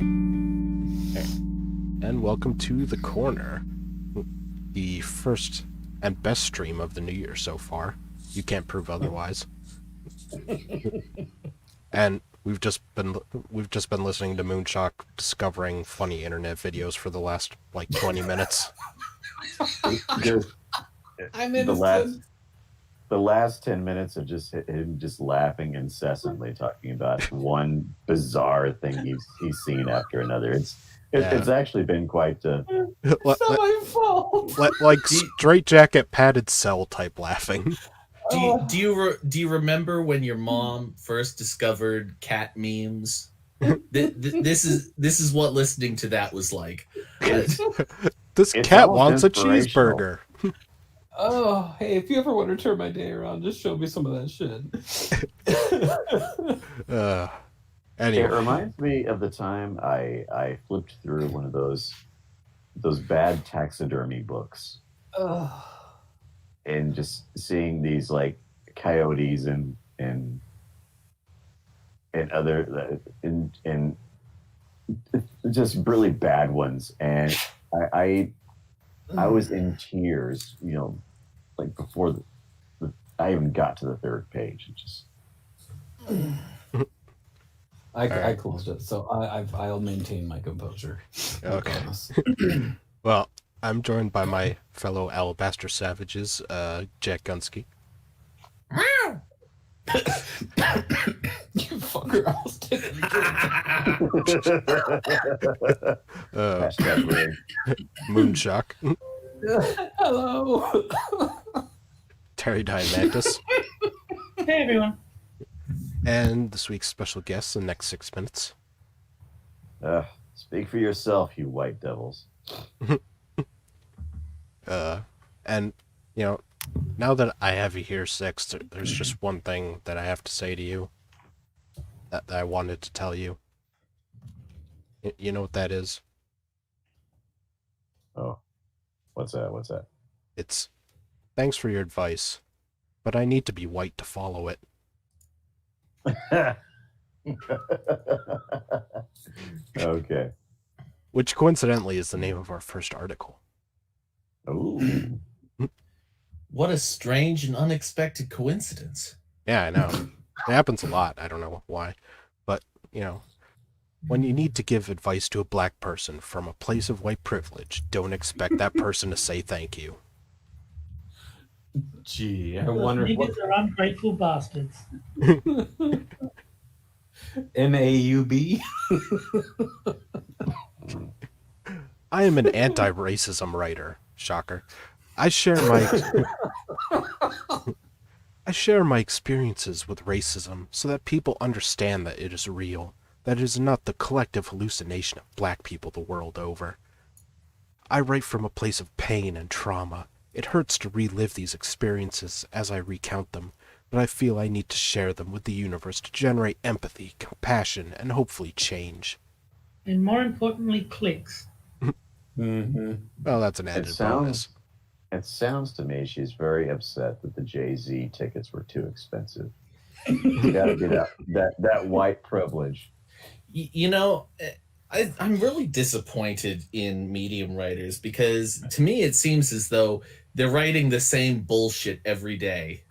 And welcome to The Corner, the first and best stream of the new year so far. You can't prove otherwise. And we've just been listening to Moonshock discovering funny internet videos for the last 20 minutes. I'm innocent. The last 10 minutes of just him just laughing incessantly, talking about one bizarre thing he's seen after another. It's actually been quite. It's not my fault. Like straitjacket padded cell type laughing. Do you remember when your mom first discovered cat memes? This is what listening to that was like. This cat wants a cheeseburger. Oh, hey, if you ever want to turn my day around, just show me some of that shit. Anyway. It reminds me of the time I flipped through one of those bad taxidermy books. And just seeing these coyotes and other and just really bad ones, and I was in tears, before I even got to the third page. It just I closed it, so I'll maintain my composure. Okay. Well, I'm joined by my fellow Alabaster Savages, Jack Gunsky. You fucker, I was taking Moonshock. Hello. Terry Diamantis. Hey, everyone. And this week's special guest in the next 6 minutes. Speak for yourself, you white devils. And, now that I have you here, Six, there's just one thing that I have to say to you that I wanted to tell you. You know what that is? Oh, what's that? It's, thanks for your advice, but I need to be white to follow it. Okay. Which coincidentally is the name of our first article. Ooh. What a strange and unexpected coincidence. Yeah, I know. It happens a lot. I don't know why. But, when you need to give advice to a black person from a place of white privilege, don't expect that person to say thank you. Gee, I wonder Niggas are ungrateful bastards. MAUB? I am an anti-racism writer. Shocker. I share my experiences with racism so that people understand that it is real, that it is not the collective hallucination of black people the world over. I write from a place of pain and trauma. It hurts to relive these experiences as I recount them, but I feel I need to share them with the universe to generate empathy, compassion, and hopefully change. And more importantly, clicks. Mm-hmm. Well, that's an added bonus. It sounds to me she's very upset that the Jay-Z tickets were too expensive. You gotta get out that white privilege. I'm really disappointed in medium writers because to me it seems as though they're writing the same bullshit every day.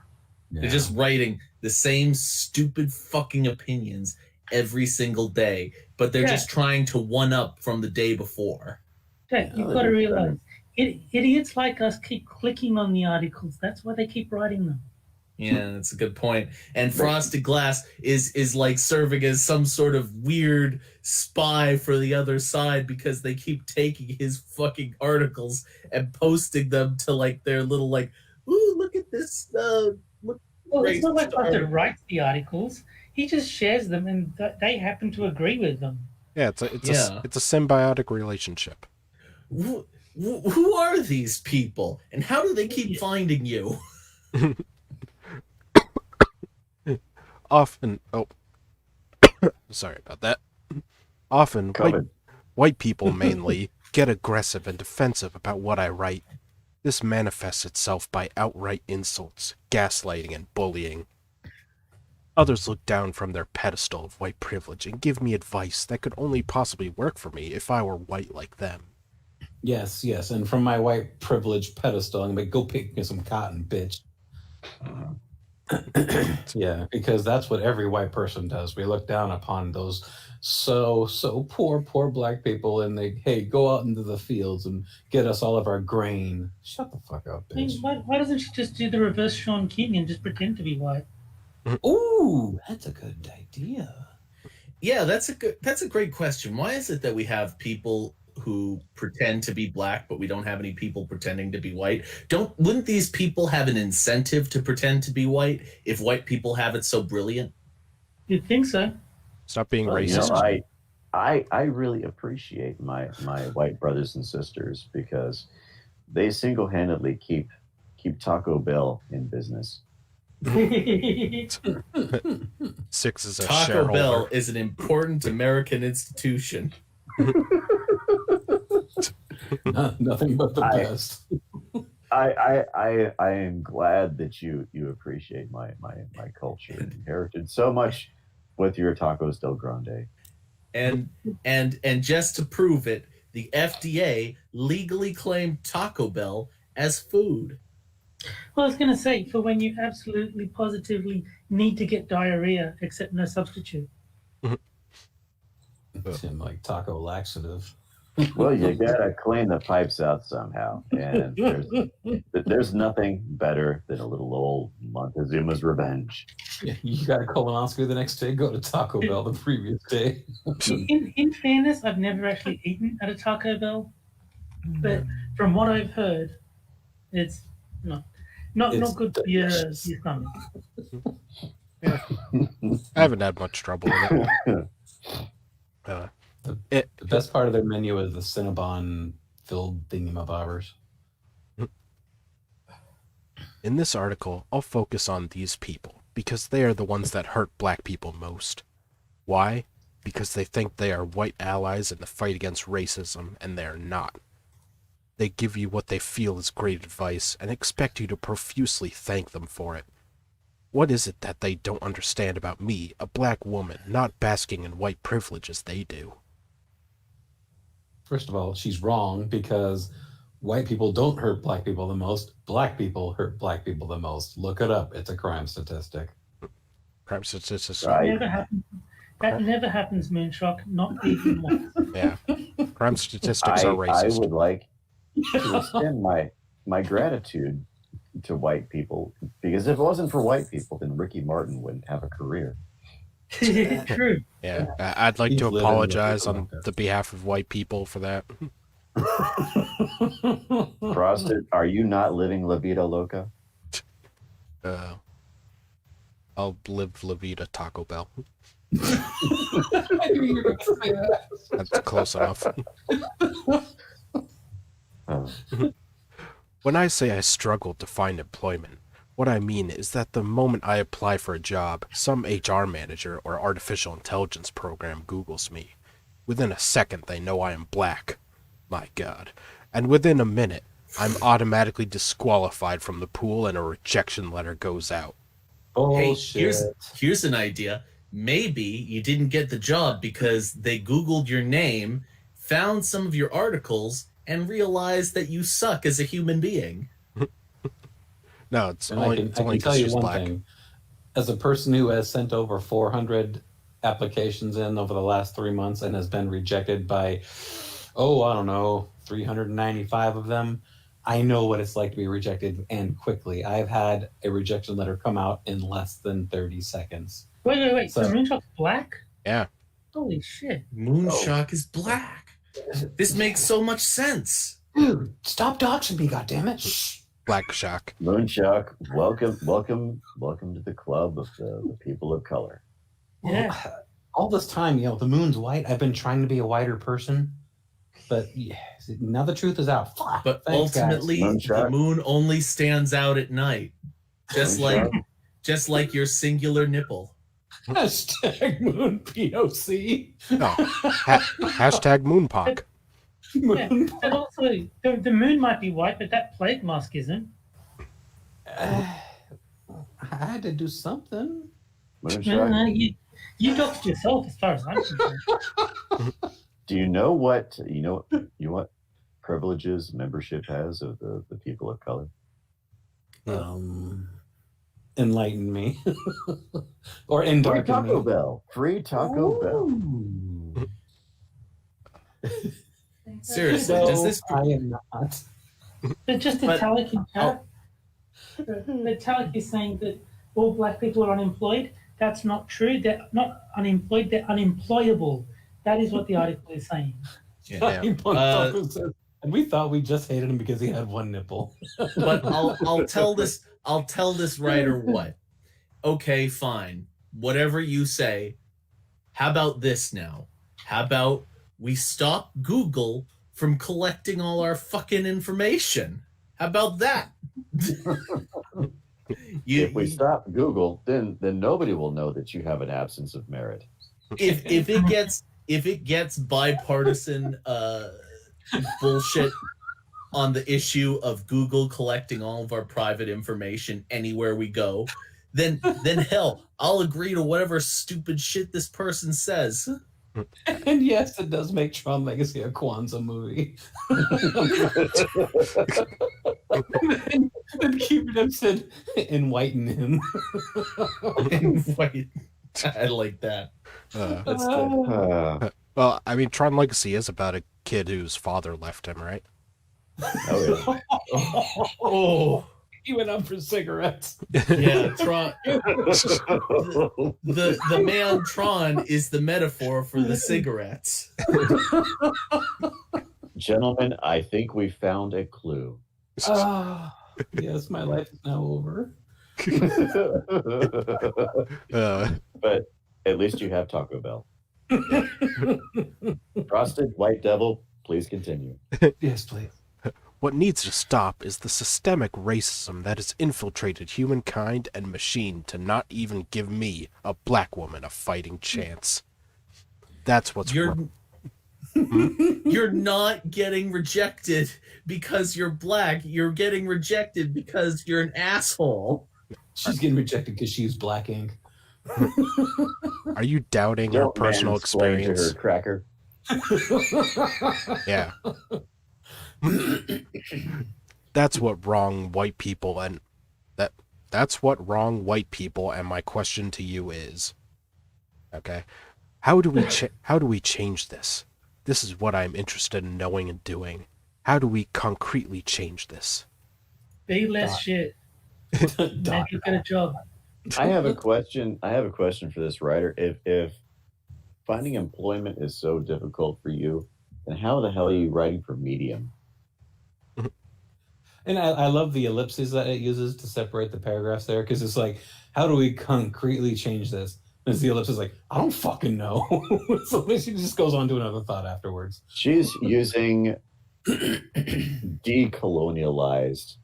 Yeah. They're just writing the same stupid fucking opinions every single day, but they're just trying to one up from the day before. Jack, you've got to realize, idiots like us keep clicking on the articles. That's why they keep writing them. Yeah, that's a good point. And Frosted Glass is like serving as some sort of weird spy for the other side because they keep taking his fucking articles and posting them to their little ooh, look at this. Well, it's not like Frosted writes the articles. He just shares them, and they happen to agree with them. Yeah, it's a symbiotic relationship. Who are these people, and how do they keep finding you? Often, sorry about that. Often, white people mainly get aggressive and defensive about what I write. This manifests itself by outright insults, gaslighting, and bullying. Others look down from their pedestal of white privilege and give me advice that could only possibly work for me if I were white like them. Yes, yes. And from my white privilege pedestal, I'm like, go pick me some cotton, bitch. Yeah, because that's what every white person does. We look down upon those so poor black people, and they, hey, go out into the fields and get us all of our grain. Shut the fuck up, I mean, bitch. why doesn't she just do the reverse Sean King and just pretend to be white? Ooh, that's a good idea. Yeah, that's a great question. Why is it that we have people who pretend to be black, but we don't have any people pretending to be white? Wouldn't these people have an incentive to pretend to be white if white people have it so brilliant? You'd think so. Stop being Well, racist. I really appreciate my white brothers and sisters because they single-handedly keep Taco Bell in business. Six is a Taco shareholder. Bell is an important American institution. Nothing but the best. I am glad that you appreciate my culture and heritage so much with your tacos del grande. And just to prove it, the FDA legally claimed Taco Bell as food. Well, I was going to say, for when you absolutely positively need to get diarrhea, except no substitute. Seem like taco laxative. Well, you gotta clean the pipes out somehow, and there's nothing better than a little old Montezuma's revenge. Yeah, you got a colonoscopy the next day, go to Taco Bell the previous day. In fairness, I've never actually eaten at a Taco Bell, but from what I've heard, it's not good for your stomach. I haven't had much trouble with it. The best part of their menu is the Cinnabon filled thingamabobbers. In this article, I'll focus on these people because they are the ones that hurt black people most. Why? Because they think they are white allies in the fight against racism, and they are not. They give you what they feel is great advice and expect you to profusely thank them for it. What is it that they don't understand about me, a black woman, not basking in white privilege as they do? First of all, she's wrong because white people don't hurt black people the most. Black people hurt black people the most. Look it up. It's a crime statistic. Crime statistics. Right. That never happens, Moonshock. Not even once. Yeah. Crime statistics are I racist. would like to extend my gratitude to white people, because if it wasn't for white people, then Ricky Martin wouldn't have a career. True. Yeah, I'd like He's to living apologize with on it. the behalf of white people for that. Frosted, are you not living La Vida Loca? I'll live La Vida Taco Bell. I knew you were going to say that. That's close enough. Oh. When I say I struggled to find employment, what I mean is that the moment I apply for a job, some HR manager or artificial intelligence program Googles me. Within a second, they know I am black. My God. And within a minute, I'm automatically disqualified from the pool and a rejection letter goes out. Hey, Bullshit. here's an idea. Maybe you didn't get the job because they Googled your name, found some of your articles, and realized that you suck as a human being. No, it's And only I can because tell you she's one black. thing. As a person who has sent over 400 applications in over the last 3 months and has been rejected by, I don't know, 395 of them, I know what it's like to be rejected, and quickly. I've had a rejection letter come out in less than 30 seconds. Wait. So So- Moonshock's black? Yeah. Holy shit. Moonshock is black. This makes so much sense. Dude, stop doxing me, goddammit. Shh. Black shock. Moonshock, welcome to the club of the people of color. Yeah. All this time, the moon's white. I've been trying to be a whiter person, but now the truth is out. Fuck. But Thanks, guys. ultimately, the Moonshot. moon only stands out at night. Just Moonshot. like your singular nipple. Hashtag moon POC. No. Hashtag moonpock. Yeah. And also, the moon might be white, but that plague mask isn't. I had to do something. Moonstruck. You doxed yourself as far as I'm concerned. Do you know what what privileges membership has of the people of color? Enlighten me. Or Free endarken Taco me. Bell. Free Taco Bell. Ooh. Seriously, So, does this? I am not. But just But- Italic in chat. Italic is saying that all black people are unemployed. That's not true. They're not unemployed. They're unemployable. That is what the article is saying. Yeah. And we thought we just hated him because he had one nipple. But I'll tell this writer what. Okay, fine. Whatever you say. How about this now? How about we stop Google from collecting all our fucking information? How about that? If we stop Google, then nobody will know that you have an absence of merit. if it gets bipartisan bullshit on the issue of Google collecting all of our private information anywhere we go, then hell, I'll agree to whatever stupid shit this person says. And yes, it does make Tron Legacy a Kwanzaa movie. And keep him said enlighten him. Wait, I like that. That's good. Well, I mean, Tron Legacy is about a kid whose father left him, right? Oh, yeah. Oh, He went out for cigarettes. yeah, Tron. The man Tron is the metaphor for the cigarettes. Gentlemen, I think we found a clue. Yes, my life is now over. But at least you have Taco Bell. Frosted White Devil, please continue. Yes, please. What needs to stop is the systemic racism that has infiltrated humankind and machine to not even give me, a black woman, a fighting chance. That's what's wrong. You're not getting rejected because you're black. You're getting rejected because you're an asshole. She's getting rejected because she's black ink. Are you doubting her Don't personal mansplain to experience? her, Cracker. Yeah. That's what wrong white people and that's what wrong white people and my question to you is. Okay. How do we change this? This is what I'm interested in knowing and doing. How do we concretely change this? Be less shit. Maybe you get a job. I have a question. I have a question for this writer. If finding employment is so difficult for you, then how the hell are you writing for Medium? And I love the ellipses that it uses to separate the paragraphs there, because it's like, how do we concretely change this? And the ellipse is like, I don't fucking know. So she just goes on to another thought afterwards. She's using decolonialized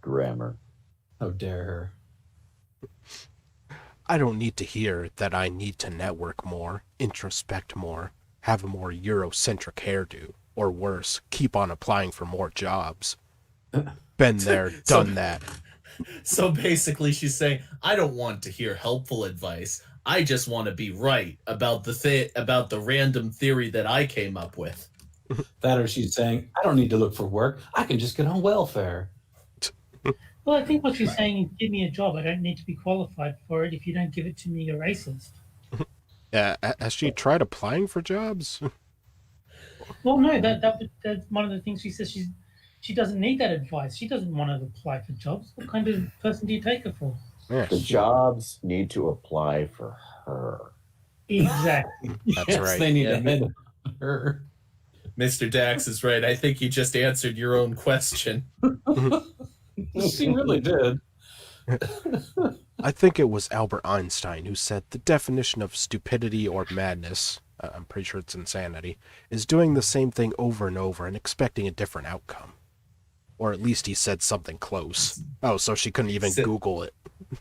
grammar. How dare her? I don't need to hear that I need to network more, introspect more, have a more Eurocentric hairdo, or worse, keep on applying for more jobs. Been there, done that. So basically, she's saying, I don't want to hear helpful advice. I just want to be right about the random theory that I came up with. That, or she's saying, I don't need to look for work. I can just get on welfare. Well, I think what she's saying is, give me a job. I don't need to be qualified for it. If you don't give it to me, you're racist. Has she tried applying for jobs? Well, no, that's one of the things she says. She doesn't need that advice. She doesn't want to apply for jobs. What kind of person do you take her for? Yeah, The jobs need to apply for her. Exactly. That's Yes, right. They need Yeah. to head on her. Mr. Dax is right. I think you just answered your own question. She really did. I think it was Albert Einstein who said the definition of stupidity or madness, I'm pretty sure it's insanity, is doing the same thing over and over and expecting a different outcome. Or at least he said something close. Oh, so she couldn't even Google it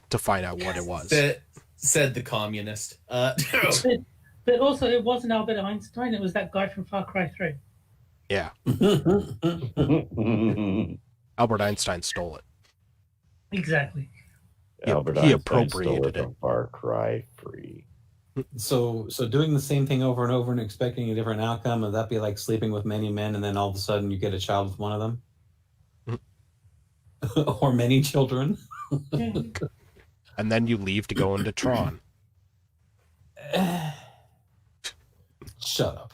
to find out what it was. Said the communist. But also, it wasn't Albert Einstein. It was that guy from Far Cry 3. Yeah, Albert Einstein stole it. Exactly. Albert he Einstein stole appropriated it from Far Cry Free. So doing the same thing over and over and expecting a different outcome, would that be like sleeping with many men and then all of a sudden you get a child with one of them? Or many children? And then you leave to go into Tron. Shut up.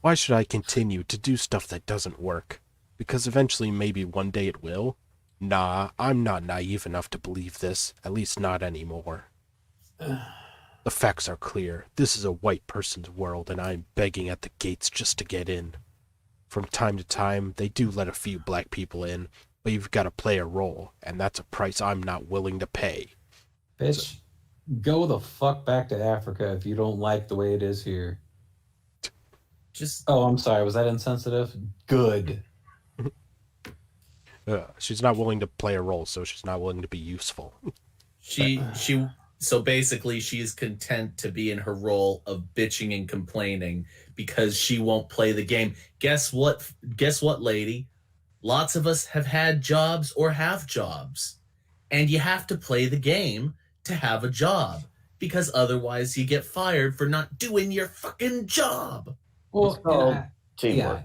Why should I continue to do stuff that doesn't work? Because eventually maybe one day it will? Nah, I'm not naive enough to believe this, at least not anymore. The facts are clear. This is a white person's world, and I'm begging at the gates just to get in. From time to time, they do let a few black people in, but you've got to play a role, and that's a price I'm not willing to pay. Bitch, go the fuck back to Africa if you don't like the way it is here. Just Oh, I'm sorry. Was that insensitive? Good. She's not willing to play a role, so she's not willing to be useful. she so basically she is content to be in her role of bitching and complaining because she won't play the game. Guess what, lady? Lots of us have had jobs or have jobs, and you have to play the game to have a job, because otherwise you get fired for not doing your fucking job. Well, It's called teamwork.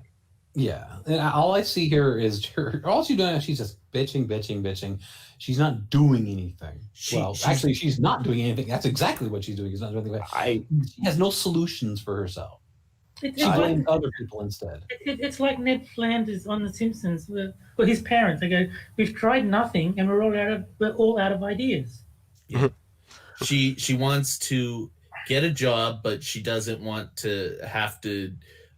Yeah. And all I see here is all she's doing is she's just bitching. She's not doing anything. She's not doing anything. That's exactly what she's doing. She's not doing anything. She has no solutions for herself. She blames other people instead. It's like Ned Flanders on The Simpsons, where his parents, they go, "We've tried nothing, and we're all out of ideas." Yeah. She wants to get a job, but she doesn't want to have to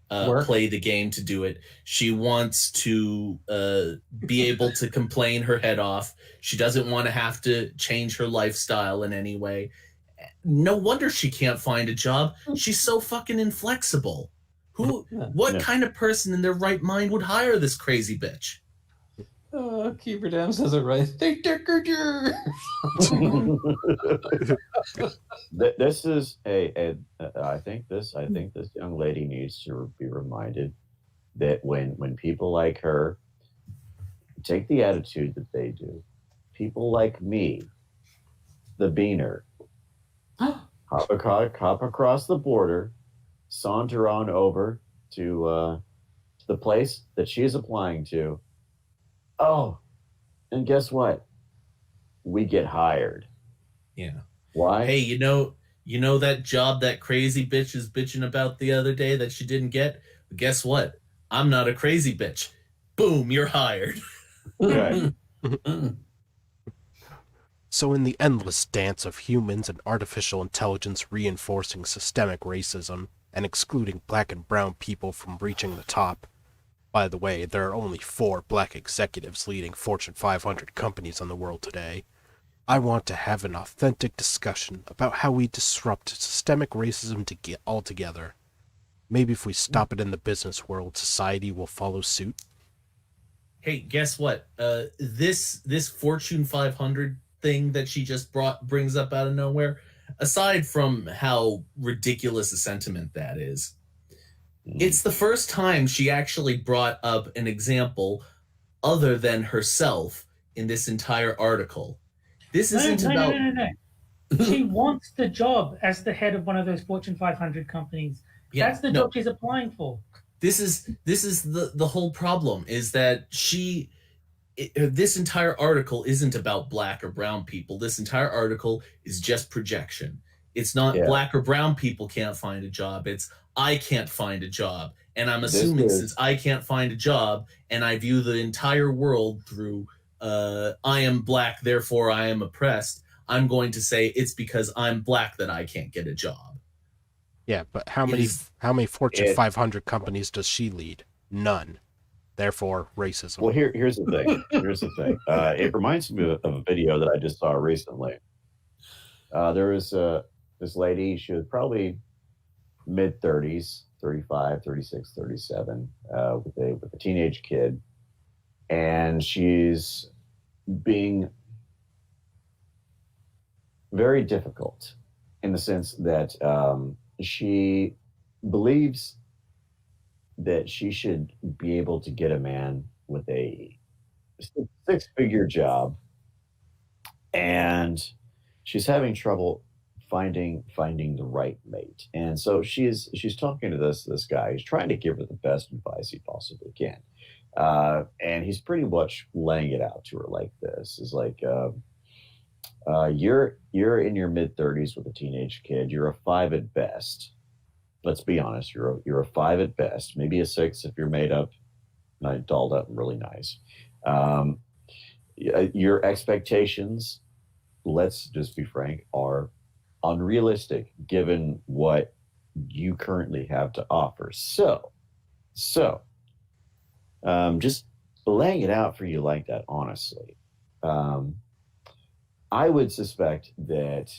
play the game to do it. She wants to be able to complain her head off. She doesn't want to have to change her lifestyle in any way. No wonder she can't find a job. She's so fucking inflexible. What kind of person in their right mind would hire this crazy bitch? Keeper Dam says it right. This is I think this young lady needs to be reminded that when people like her take the attitude that they do, people like me, the beaner, hop across the border, saunter on over to the place that she's applying to. Oh, and guess what? We get hired. Yeah. Why? Hey, you know that job that crazy bitch is bitching about the other day that she didn't get? Guess what? I'm not a crazy bitch. Boom, you're hired. Okay. So in the endless dance of humans and artificial intelligence reinforcing systemic racism and excluding black and brown people from reaching the top, by the way, there are only 4 black executives leading Fortune 500 companies in the world today, I want to have an authentic discussion about how we disrupt systemic racism altogether. Maybe if we stop it in the business world, society will follow suit. Hey, guess what? This Fortune 500 thing that she just brings up out of nowhere, aside from how ridiculous a sentiment that is, it's the first time she actually brought up an example other than herself in this entire article. This isn't about... No. She wants the job as the head of one of those Fortune 500 companies. Yeah, that's the job she's applying for. This is the whole problem, is that this entire article isn't about black or brown people. This entire article is just projection. It's not black or brown people can't find a job. It's I can't find a job. And I'm assuming since I can't find a job and I view the entire world through I am black, therefore I am oppressed, I'm going to say it's because I'm black that I can't get a job. Yeah, but how many Fortune 500 companies does she lead? None. Therefore, racism. Well, here's the thing. It reminds me of a video that I just saw recently. There was this lady. She was probably mid-30s, 35, 36, 37, with a teenage kid. And she's being very difficult in the sense that she believes that she should be able to get a man with a 6-figure job and she's having trouble finding the right mate. And so she's talking to this guy. He's trying to give her the best advice he possibly can. And he's pretty much laying it out to her like this: is like, you're in your mid 30s with a teenage kid. You're a five at best. Let's be honest. You're a five at best, maybe a six if you're made up, dolled up, and really nice. Um, your expectations, let's just be frank, are unrealistic given what you currently have to offer. So, just laying it out for you like that, honestly. Um, I would suspect that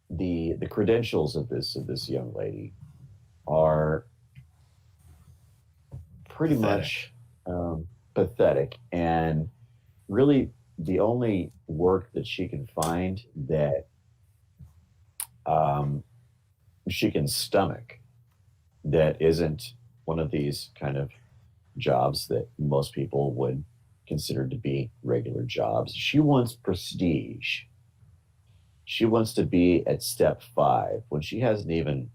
the credentials of this young lady are pretty much pathetic, and really the only work that she can find that she can stomach that isn't one of these kind of jobs that most people would consider to be regular jobs. She wants prestige. She wants to be at step 5 when she hasn't even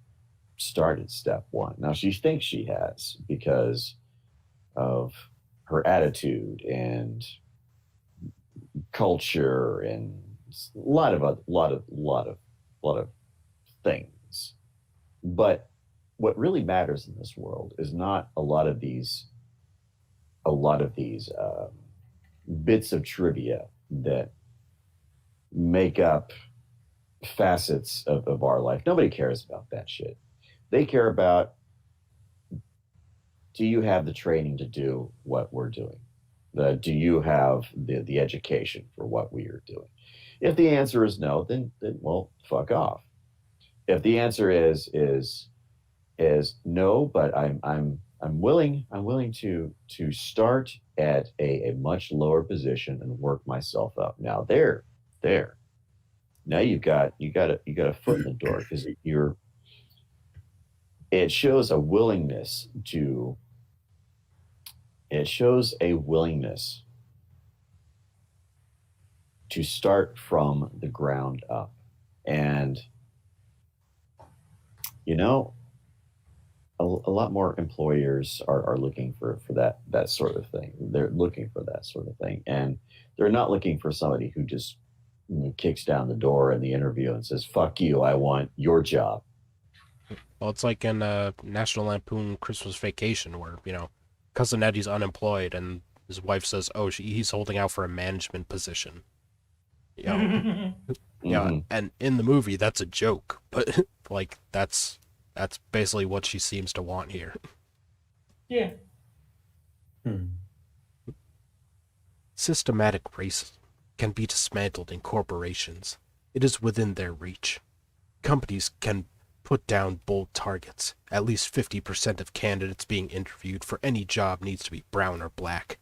started step 1. Now she thinks she has because of her attitude and culture and a lot of things. But what really matters in this world is not a lot of these bits of trivia that make up facets of our life. Nobody cares about that shit. They care about, do you have the training to do what we're doing? Do you have the education for what we are doing? If the answer is no, then well, fuck off. If the answer is no, but I'm willing to start at a much lower position and work myself up. Now there. Now you got a foot in the door, because it shows a willingness to start from the ground up. And a lot more employers are looking for that sort of thing. They're looking for that sort of thing, and they're not looking for somebody who just kicks down the door in the interview and says, "Fuck you, I want your job." Well, it's like in National Lampoon Christmas Vacation, where Cousin Eddie's unemployed and his wife says, "Oh, he's holding out for a management position." Yeah, Mhm. and in the movie that's a joke, but like that's basically what she seems to want here. Yeah. Systematic racism can be dismantled in corporations. It is within their reach. Companies can put down bold targets. At least 50% of candidates being interviewed for any job needs to be brown or black.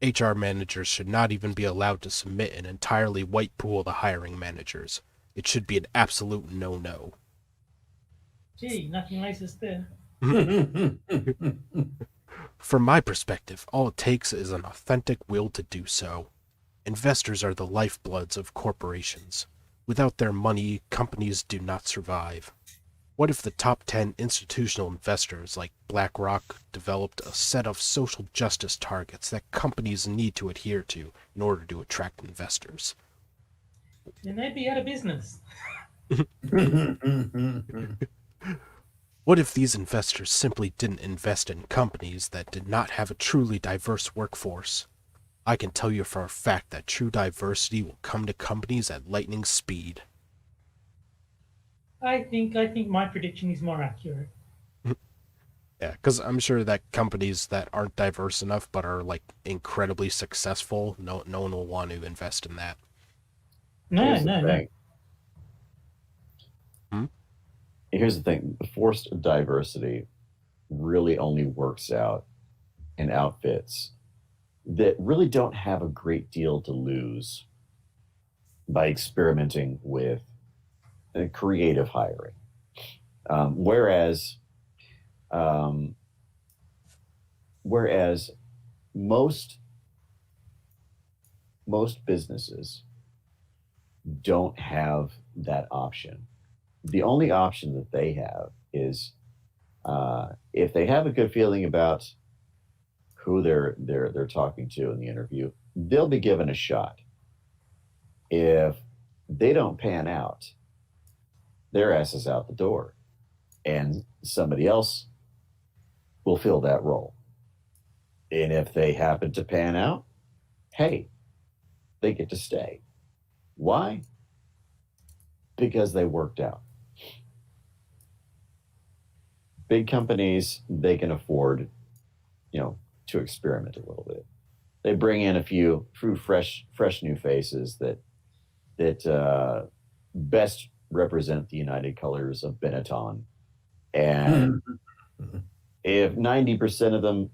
HR managers should not even be allowed to submit an entirely white pool to hiring managers. It should be an absolute no-no. Gee, nothing racist there. From my perspective, all it takes is an authentic will to do so. Investors are the lifebloods of corporations. Without their money, companies do not survive. What if the top 10 institutional investors like BlackRock developed a set of social justice targets that companies need to adhere to in order to attract investors? Then they'd be out of business. What if these investors simply didn't invest in companies that did not have a truly diverse workforce? I can tell you for a fact that true diversity will come to companies at lightning speed. I think my prediction is more accurate. Yeah, because I'm sure that companies that aren't diverse enough but are like incredibly successful, no one will want to invest in that. No. Here's the thing: forced diversity really only works out in outfits that really don't have a great deal to lose by experimenting with creative hiring. Whereas most businesses don't have that option. The only option that they have is if they have a good feeling about who they're talking to in the interview, they'll be given a shot. If they don't pan out, their ass is out the door, and somebody else will fill that role. And if they happen to pan out, hey, they get to stay. Why? Because they worked out. Big companies, they can afford, to experiment a little bit. They bring in a few fresh new faces that best represent the United Colors of Benetton. And if 90% of them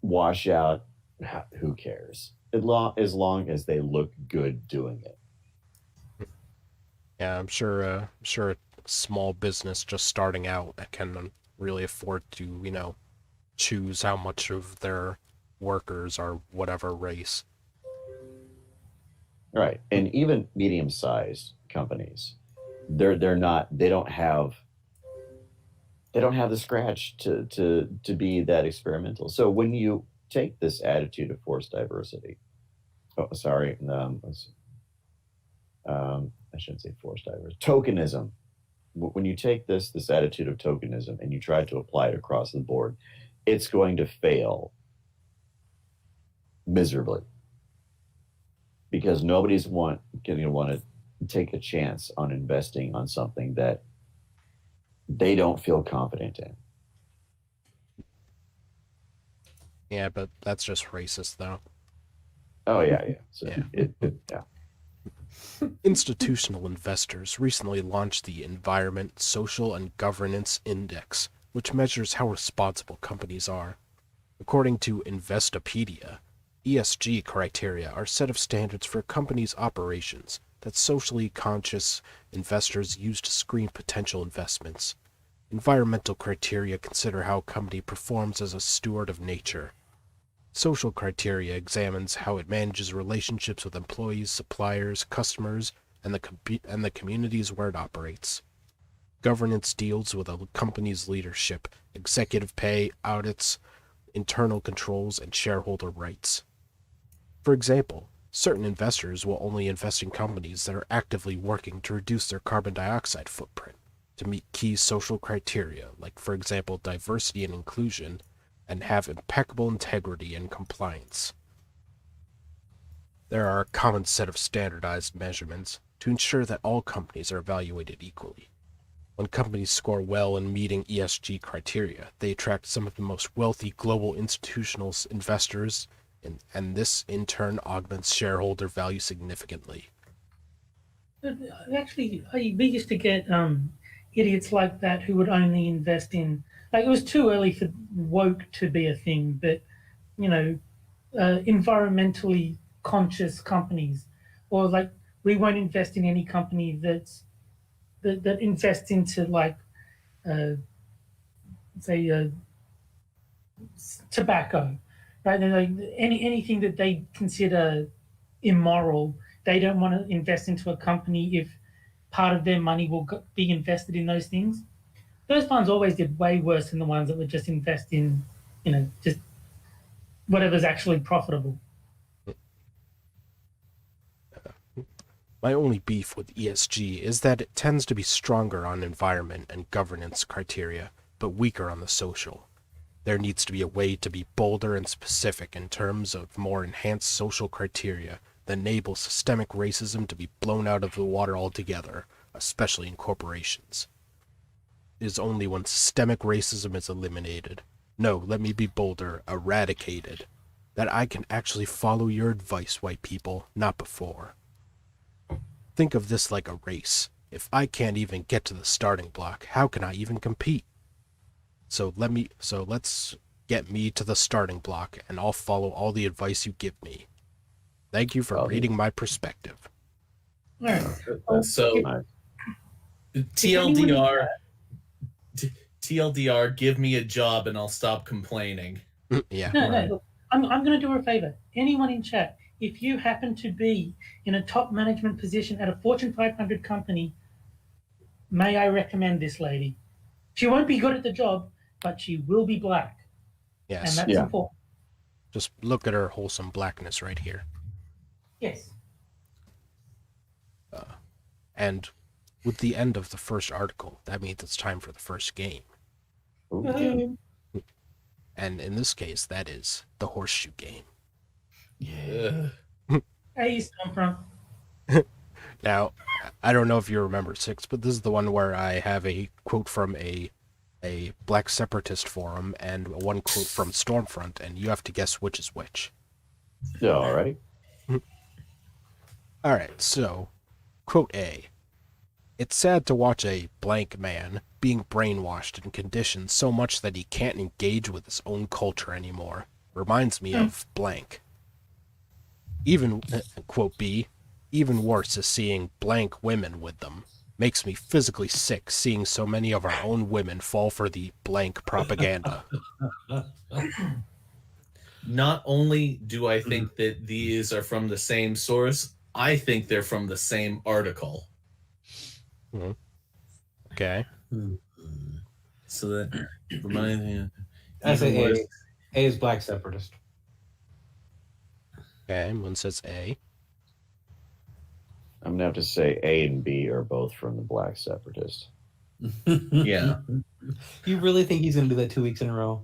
wash out, who cares? As long as they look good doing it. Yeah, I'm sure a small business just starting out can really afford to, choose how much of their workers are whatever race. Right. And even medium-sized companies, they don't have the scratch to be that experimental. So when you take this attitude of forced diversity, I shouldn't say forced diversity, tokenism. When you take this attitude of tokenism and you try to apply it across the board, it's going to fail miserably, because nobody's going to want to take a chance on investing on something that they don't feel confident in. Yeah, but that's just racist, though. Oh yeah. So Yeah. yeah. Institutional investors recently launched the Environment, Social, and Governance Index, which measures how responsible companies are. According to Investopedia, ESG criteria are a set of standards for a company's operations that socially conscious investors use to screen potential investments. Environmental criteria consider how a company performs as a steward of nature. Social criteria examines how it manages relationships with employees, suppliers, customers, and the communities where it operates. Governance deals with a company's leadership, executive pay, audits, internal controls, and shareholder rights. For example, certain investors will only invest in companies that are actively working to reduce their carbon dioxide footprint, to meet key social criteria, like, for example, diversity and inclusion, and have impeccable integrity and compliance. There are a common set of standardized measurements to ensure that all companies are evaluated equally. When companies score well in meeting ESG criteria, they attract some of the most wealthy global institutional investors, and this in turn augments shareholder value significantly. Actually, we used to get idiots like that who would only invest in, like, it was too early for woke to be a thing, but environmentally conscious companies, or like, we won't invest in any company that invests into, like, say tobacco, right? They're like, anything that they consider immoral, they don't want to invest into a company if part of their money will be invested in those things. Those funds always did way worse than the ones that would just invest in, just whatever's actually profitable. My only beef with ESG is that it tends to be stronger on environment and governance criteria, but weaker on the social. There needs to be a way to be bolder and specific in terms of more enhanced social criteria that enable systemic racism to be blown out of the water altogether, especially in corporations. It is only when systemic racism is eliminated, no, let me be bolder, eradicated, that I can actually follow your advice, white people, not before. Think of this like a race. If I can't even get to the starting block, how can I even compete? So let's get me to the starting block, and I'll follow all the advice you give me. Thank you for reading my perspective. All right. So, TLDR, TLDR, give me a job and I'll stop complaining. Yeah. No, look, I'm going to do her a favor. Anyone in chat, if you happen to be in a top management position at a Fortune 500 company, may I recommend this lady? She won't be good at the job, but she will be black, and Yes. that's Yeah. important. Just look at her wholesome blackness right here. Yes. And with the end of the first article, that means it's time for the first game. Ooh. And in this case, that is the horseshoe game. Yeah. Hey, Stormfront. Now, I don't know if you remember Six, but this is the one where I have a quote from a Black Separatist forum and one quote from Stormfront, and you have to guess which is which. Yeah, all right. All right, so quote A. It's sad to watch a blank man being brainwashed and conditioned so much that he can't engage with his own culture anymore. Reminds me of blank. Even, quote B, even worse is seeing blank women with them. Makes me physically sick seeing so many of our own women fall for the blank propaganda. Not only do I think that these are from the same source, I think they're from the same article. Okay. So that reminds me. I say even worse. A is Black Separatist. Okay, one says A. I'm gonna have to say A and B are both from the Black Separatist. Yeah. You really think he's going to do that 2 weeks in a row?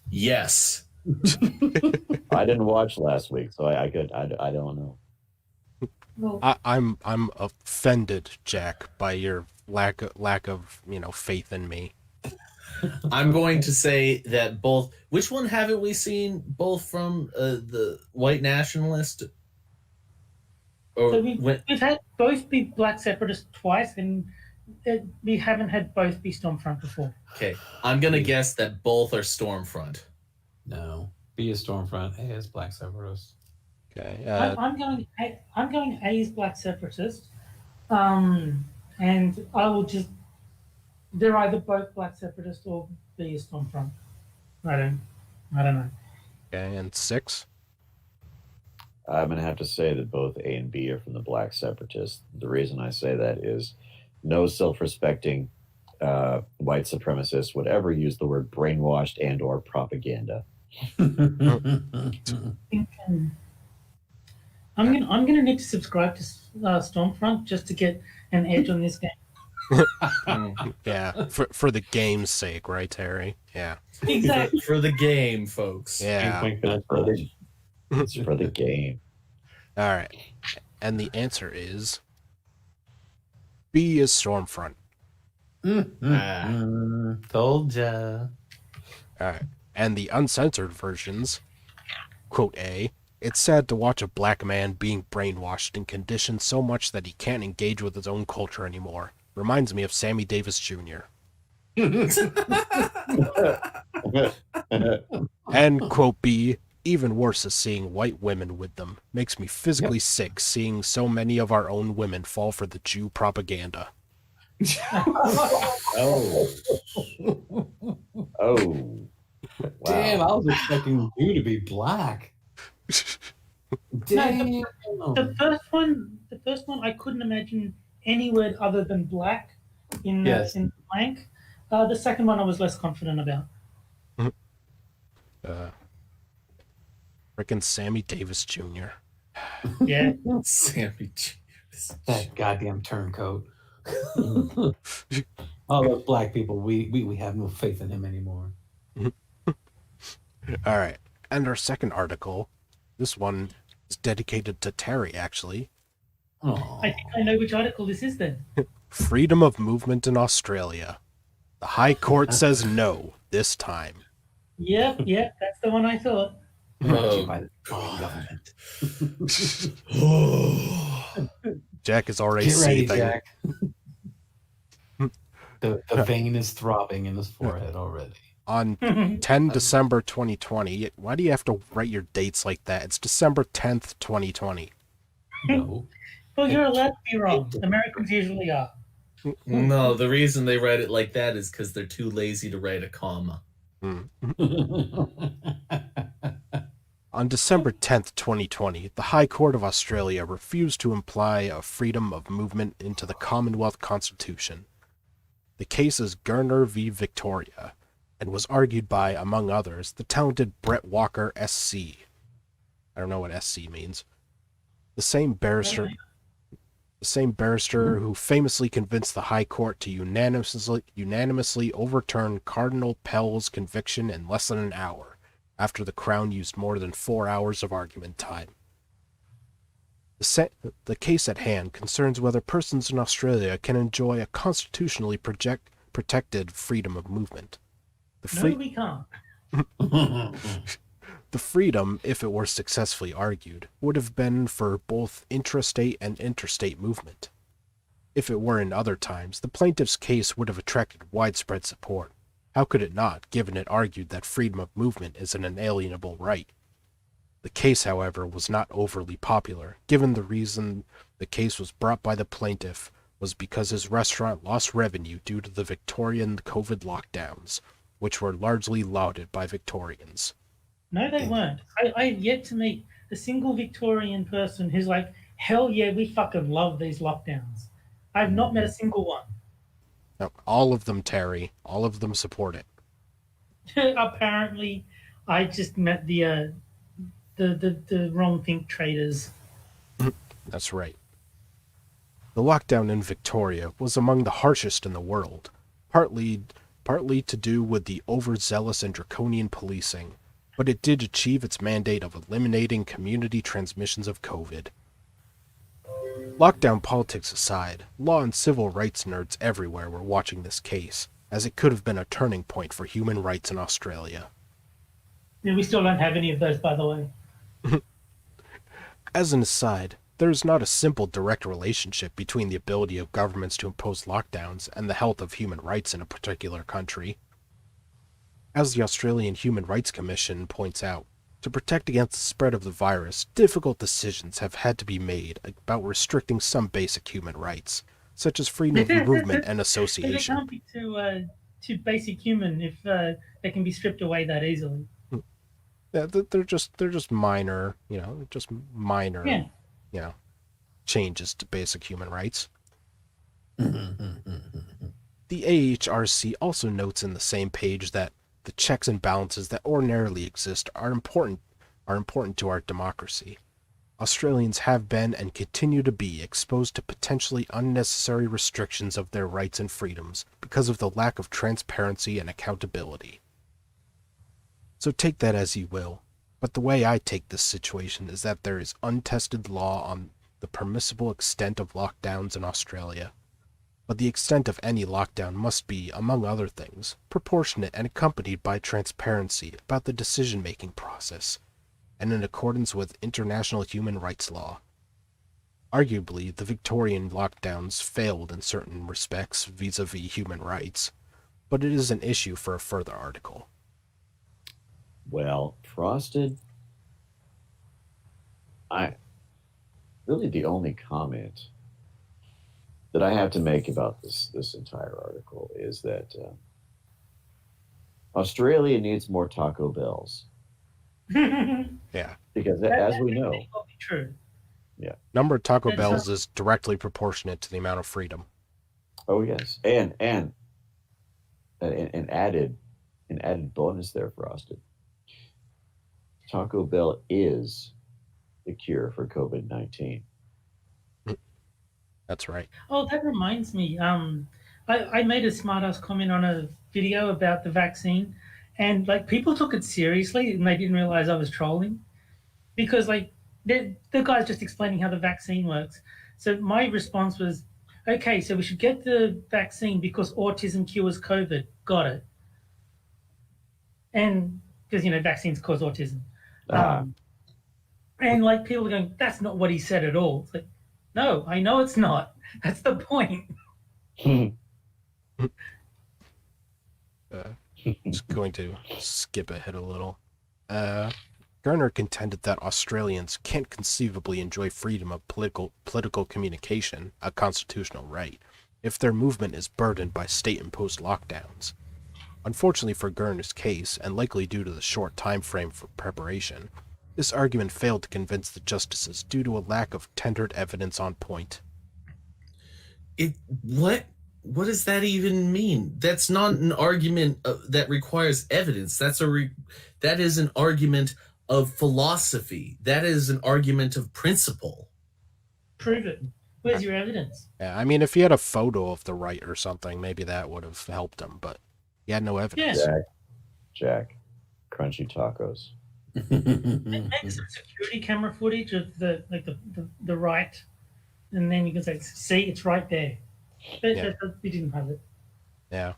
Yes. I didn't watch last week, so I don't know. Well, I'm offended, Jack, by your lack of faith in me. I'm going to say that both. Which one haven't we seen? Both from the white nationalist. Or so when, we've had both be Black Separatists twice, and we haven't had both be Stormfront before. okay, I'm gonna guess that both are Stormfront. No. B is Stormfront. A is Black Separatist. Okay. I'm going A is Black Separatist, and I will just. They're either both Black Separatist or B is Stormfront. I don't know. Okay, and 6. I'm gonna have to say that both A and B are from the Black Separatists. The reason I say that is no self-respecting white supremacist would ever use the word brainwashed and or propaganda. I'm gonna need to subscribe to Stormfront just to get an edge on this game. Yeah, for the game's sake, right, Terry? Yeah. Exactly. For the game, folks. Yeah. It's for the game. All right. And the answer is B is Stormfront. Told ya. All right. And the uncensored versions, quote A, it's sad to watch a black man being brainwashed and conditioned so much that he can't engage with his own culture anymore. Reminds me of Sammy Davis Jr. And quote B, even worse is seeing white women with them. Makes me physically sick seeing so many of our own women fall for the Jew propaganda. Oh. Oh. Wow. Damn, I was expecting you to be black. Damn. The first one, I couldn't imagine any word other than black in blank. The second one, I was less confident about. Frickin' Sammy Davis Jr. Yeah. Sammy Davis. That goddamn turncoat. All those black people, we have no faith in him anymore. All right. And our second article, this one is dedicated to Terry, actually. Aw. I think I know which article this is then. Freedom of movement in Australia. The High Court says no this time. Yep, that's the one I thought. Brought to Oh, you by the fucking government. Jack is already Get ready, seething. Jack. The vein is throbbing in his forehead already. On 10 December 2020. Why do you have to write your dates like that? It's December 10th, 2020. No. Well, you're allowed to be wrong. Americans usually are. no, the reason they write it like that is because they're too lazy to write a comma. Hmm. On December 10th, 2020, the High Court of Australia refused to imply a freedom of movement into the Commonwealth Constitution. The case is Gurner v. Victoria, and was argued by, among others, the talented Brett Walker SC. I don't know what SC means. The same barrister who famously convinced the High Court to unanimously overturn Cardinal Pell's conviction in less than an hour, after the Crown used more than 4 hours of argument time. The case at hand concerns whether persons in Australia can enjoy a constitutionally protected freedom of movement. No, we can't. The freedom, if it were successfully argued, would have been for both intrastate and interstate movement. If it were in other times, the plaintiff's case would have attracted widespread support. How could it not, given it argued that freedom of movement is an inalienable right? The case, however, was not overly popular, given the reason the case was brought by the plaintiff was because his restaurant lost revenue due to the Victorian COVID lockdowns, which were largely lauded by Victorians. No, they weren't. I have yet to meet a single Victorian person who's like, hell yeah, we fucking love these lockdowns. I've not met a single one. Now, all of them, Terry, all of them support it. Apparently, I just met the wrong think traders. That's right. The lockdown in Victoria was among the harshest in the world, partly to do with the overzealous and draconian policing, but it did achieve its mandate of eliminating community transmissions of COVID. Lockdown politics aside, law and civil rights nerds everywhere were watching this case, as it could have been a turning point for human rights in Australia. Yeah, we still don't have any of those, by the way. As an aside, there is not a simple direct relationship between the ability of governments to impose lockdowns and the health of human rights in a particular country. As the Australian Human Rights Commission points out, to protect against the spread of the virus, difficult decisions have had to be made about restricting some basic human rights, such as freedom of movement and They association. can't be too basic human if they can be stripped away that easily. Yeah, they're just minor, minor, Yeah. changes to basic human rights. The AHRC also notes in the same page that the checks and balances that ordinarily exist are important to our democracy. Australians have been and continue to be exposed to potentially unnecessary restrictions of their rights and freedoms because of the lack of transparency and accountability. So take that as you will, but the way I take this situation is that there is untested law on the permissible extent of lockdowns in Australia. But the extent of any lockdown must be, among other things, proportionate and accompanied by transparency about the decision-making process, and in accordance with international human rights law. Arguably, the Victorian lockdowns failed in certain respects vis-a-vis human rights, but it is an issue for a further article. Well, Frosted, really the only comment that I have to make about this entire article is that Australia needs more Taco Bells, Yeah. because as we know, That will be true. Number of Taco That's Bells is directly proportionate to the amount of freedom. oh yes, and an added bonus there, Frosted. Taco Bell is the cure for COVID-19. That's right. Oh, that reminds me. I made a smart-ass comment on a video about the vaccine, and like people took it seriously and they didn't realize I was trolling, because like the guy's just explaining how the vaccine works. So my response was, okay, so we should get the vaccine because autism cures COVID. Got it. And because vaccines cause autism. And like people are going, that's not what he said at all. It's like, no, I know it's not. That's the point. Just going to skip ahead a little. Garner contended that Australians can't conceivably enjoy freedom of political communication, a constitutional right, if their movement is burdened by state-imposed lockdowns. Unfortunately for Garner's case, and likely due to the short time frame for preparation, This argument failed to convince the justices due to a lack of tendered evidence on point. What does that even mean? That's not an argument that requires evidence. That is an argument of philosophy. That is an argument of principle. Prove it. Where's your evidence? Yeah, I mean, if he had a photo of the right or something, maybe that would have helped him, but he had no evidence. Yeah. Jack, crunchy tacos. Make some security camera footage of the right, and then you can say, "See, it's right there." We didn't have it. Yeah.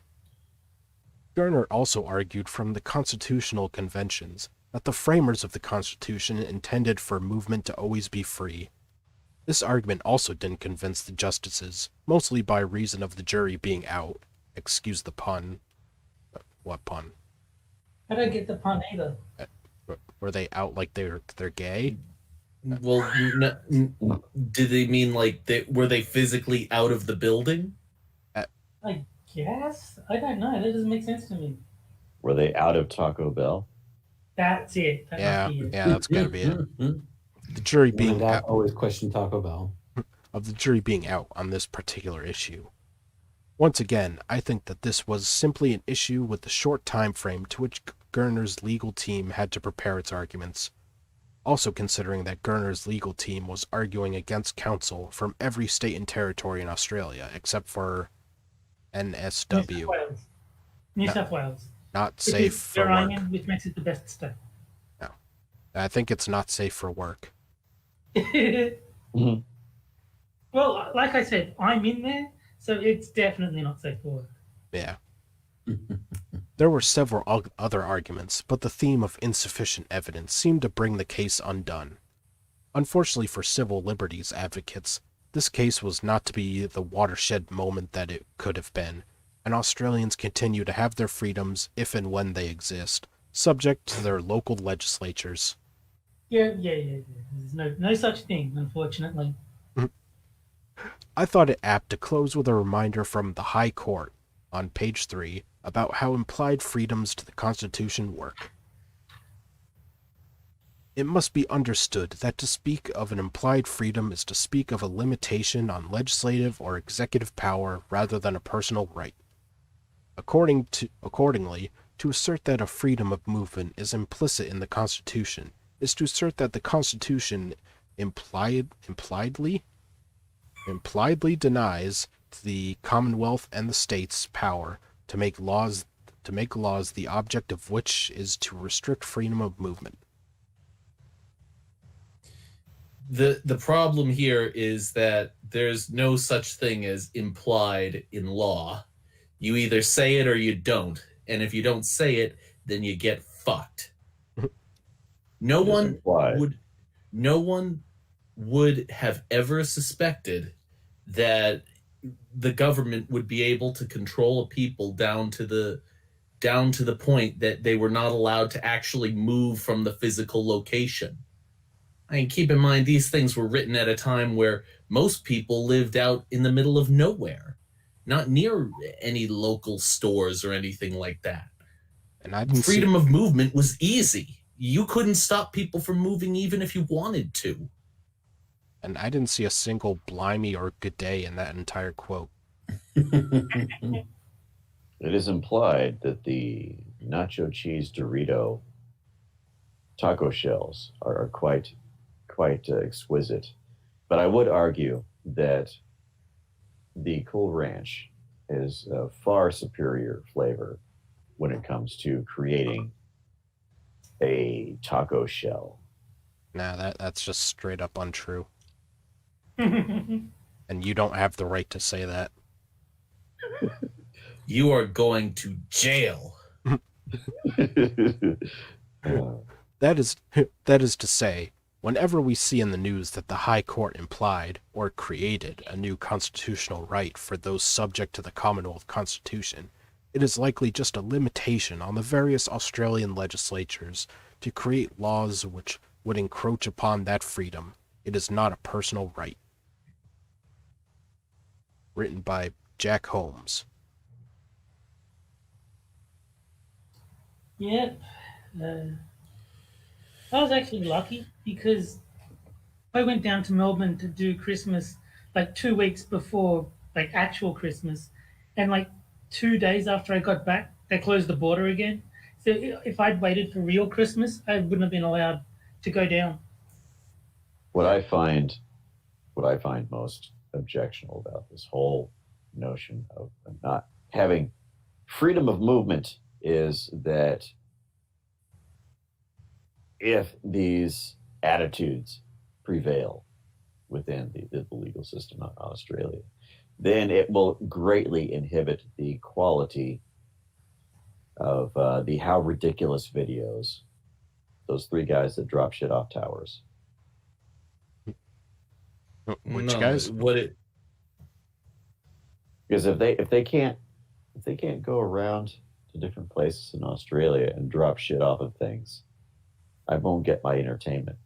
Gerner also argued from the constitutional conventions that the framers of the Constitution intended for movement to always be free. This argument also didn't convince the justices, mostly by reason of the jury being out. Excuse the pun. What pun? I don't get the pun either. Were they out like they're gay? Well, did they mean like were they physically out of the building? I guess. I don't know. That doesn't make sense to me. Were they out of Taco Bell? That's it. That Yeah, must be it. yeah, that's gotta be it. The jury being I out, always question Taco Bell. of the jury being out on this particular issue. Once again, I think that this was simply an issue with the short time frame to which Gerner's legal team had to prepare its arguments. Also considering that Gerner's legal team was arguing against counsel from every state and territory in Australia, except for NSW, New South Wales. not safe for work. Orion, which makes it the best state. No. I think it's not safe for work. Mhm. Well, like I said, I'm in there, so it's definitely not safe for work. Yeah. There were several other arguments, but the theme of insufficient evidence seemed to bring the case undone. Unfortunately for civil liberties advocates, this case was not to be the watershed moment that it could have been, and Australians continue to have their freedoms if and when they exist, subject to their local legislatures. Yeah. There's no such thing, unfortunately. I thought it apt to close with a reminder from the High Court, on page 3, about how implied freedoms to the Constitution work. It must be understood that to speak of an implied freedom is to speak of a limitation on legislative or executive power rather than a personal right. Accordingly, to assert that a freedom of movement is implicit in the Constitution is to assert that the Constitution impliedly denies to the Commonwealth and the states power to make laws the object of which is to restrict freedom of movement. The problem here is that there's no such thing as implied in law. You either say it or you don't, and if you don't say it, then you get fucked. No one would have ever suspected that the government would be able to control a people down to the point that they were not allowed to actually move from the physical location. I mean, keep in mind, these things were written at a time where most people lived out in the middle of nowhere, not near any local stores or anything like that. And freedom of movement was easy. You couldn't stop people from moving even if you wanted to. And I didn't see a single blimey or good day in that entire quote. It is implied that the nacho cheese Dorito taco shells are quite exquisite, but I would argue that the Cool Ranch is a far superior flavor when it comes to creating a taco shell. Nah, that's just straight up untrue. And you don't have the right to say that. You are going to jail. That is to say, whenever we see in the news that the High Court implied or created a new constitutional right for those subject to the Commonwealth Constitution, it is likely just a limitation on the various Australian legislatures to create laws which would encroach upon that freedom. It is not a personal right. Written by Jack Holmes. Yep. I was actually lucky because I went down to Melbourne to do Christmas like 2 weeks before like actual Christmas, and like 2 days after I got back, they closed the border again. So if I'd waited for real Christmas, I wouldn't have been allowed to go down. What I find, what I find most objectionable about this whole notion of not having freedom of movement is that if these attitudes prevail within the legal system of Australia, then it will greatly inhibit the quality of the how ridiculous videos, those three guys that drop shit off towers. Which No, guys? What it? Because if they can't go around to different places in Australia and drop shit off of things, I won't get my entertainment.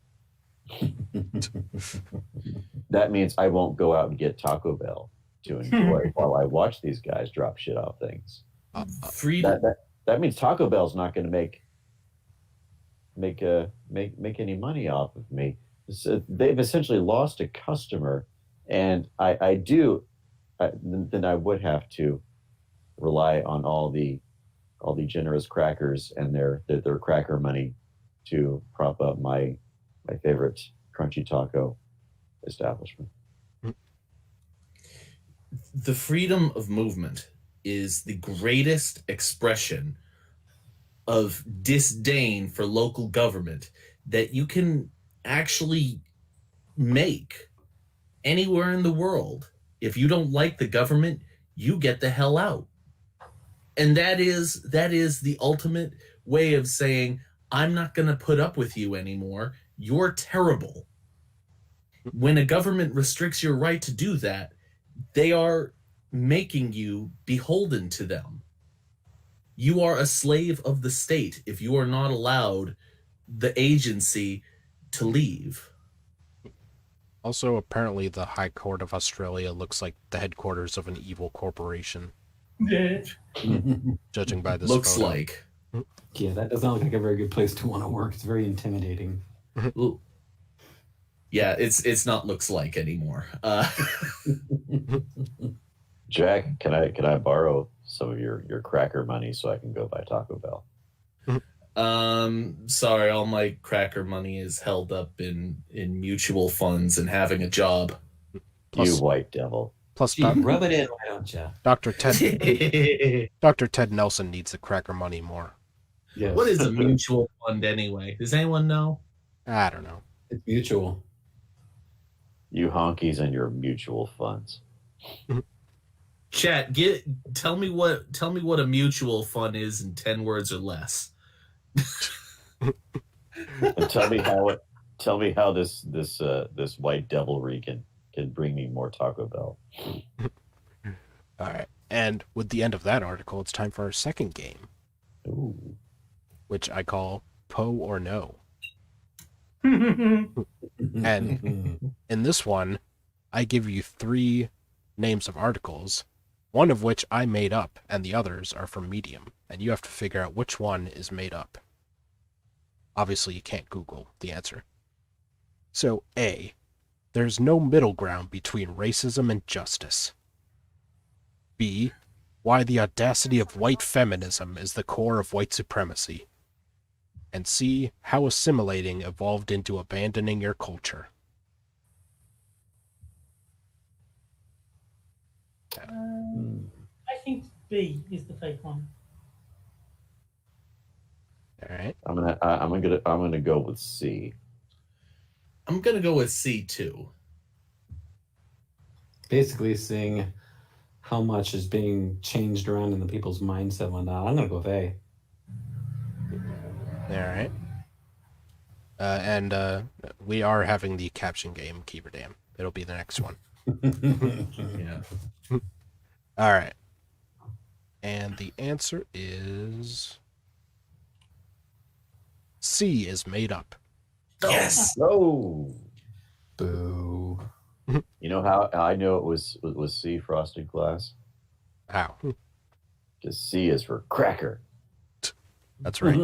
That means I won't go out and get Taco Bell to enjoy while I watch these guys drop shit off things. Freedom. That means Taco Bell's not going to make any money off of me. So they've essentially lost a customer, and then I would have to rely on all the generous crackers and their cracker money to prop up my favorite crunchy taco establishment. The freedom of movement is the greatest expression of disdain for local government that you can actually make anywhere in the world. If you don't like the government, you get the hell out. And that is the ultimate way of saying, I'm not going to put up with you anymore. You're terrible. When a government restricts your right to do that, they are making you beholden to them. You are a slave of the state if you are not allowed the agency to leave. Also, apparently, the High Court of Australia looks like the headquarters of an evil corporation, Yeah. judging by this Looks photo. like. Yeah, that does not look like a very good place to want to work. It's very intimidating. Ooh. Yeah, it's not looks like anymore. Jack, can I borrow some of your cracker money so I can go buy Taco Bell? Sorry, all my cracker money is held up in mutual funds and having a job. Plus- You white devil. Plus, Gee, rub it in, why don't you? Dr. Ted Nelson needs the cracker money more. Yes. What is a mutual fund anyway? Does anyone know? I don't know. It's mutual. You honkies and your mutual funds. Chat, tell me what a mutual fund is in 10 words or less. And tell me how this white devilry can bring me more Taco Bell. All right. And with the end of that article, it's time for our second game, Ooh. which I call Poe or No. And And in this one, I give you 3 names of articles, one of which I made up, and the others are from Medium, and you have to figure out which one is made up. Obviously, you can't Google the answer. So, A, there's no middle ground between racism and justice. B, why the audacity of white feminism is the core of white supremacy. And C, how assimilating evolved into abandoning your culture. I think B is the fake one. All right. I'm gonna go with C. I'm gonna go with C too. Basically seeing how much is being changed around in the people's mindset and whatnot. I'm going to go with A. All right. And we are having the caption game, Keeper Dam. It'll be the next one. Yeah. All right. And the answer is C is made up. Yes. Oh, Boo. you know how I know it was C, frosted glass? How? Because C is for cracker. That's right.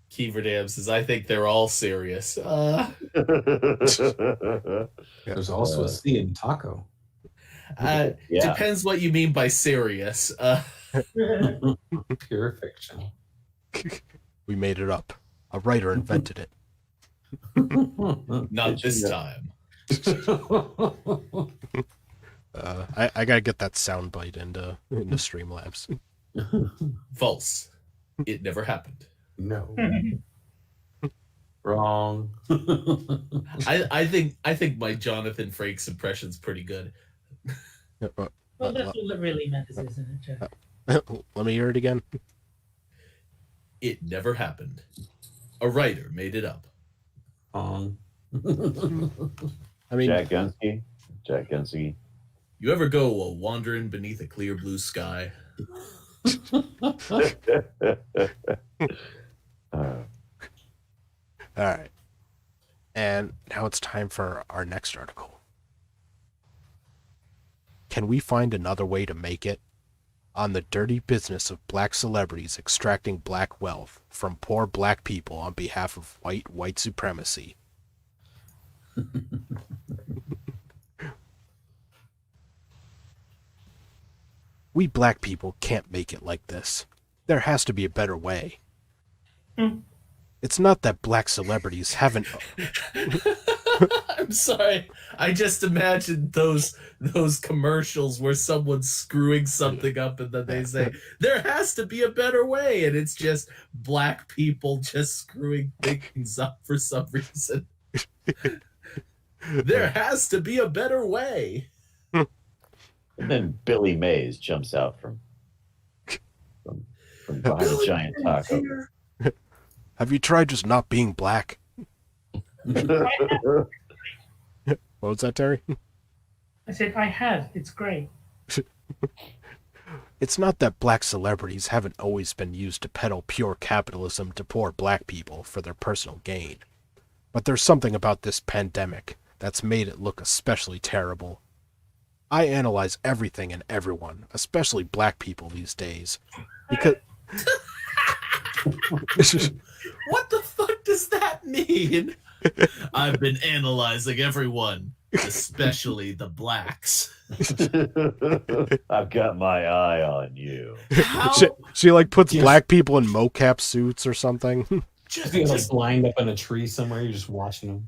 Kiever Dam says, I think they're all serious. There's also a C in taco. Yeah. Depends what you mean by serious. Pure fiction. We made it up. A writer invented it. Not this time. I gotta get that soundbite into Streamlabs. False. It never happened. No. Wrong. I think my Jonathan Frakes impression's pretty good. Well, that's all that really matters, isn't it, Jeff? Let me hear it again. It never happened. A writer made it up. Wrong. I mean, Jack Gunsky. You ever go wandering beneath a clear blue sky? all right. And now it's time for our next article. Can we find another way to make it? On the dirty business of black celebrities extracting black wealth from poor black people on behalf of white supremacy. We black people can't make it like this. There has to be a better way. It's not that black celebrities haven't... I'm sorry. I just imagined those commercials where someone's screwing something up and then they say, there has to be a better way. And it's just black people just screwing things up for some reason. There has to be a better way. And then Billy Mays jumps out from behind a giant taco. Have you tried just not being black? What was that, Terry? I said, I have. It's great. It's not that black celebrities haven't always been used to peddle pure capitalism to poor black people for their personal gain. But there's something about this pandemic that's made it look especially terrible. I analyze everything and everyone, especially black people these days, because... What the fuck does that mean? I've been analyzing everyone, especially the blacks. I've got my eye on you. How? She like puts Yes. black people in mocap suits or something. Just lined up in a tree somewhere. You're just watching them.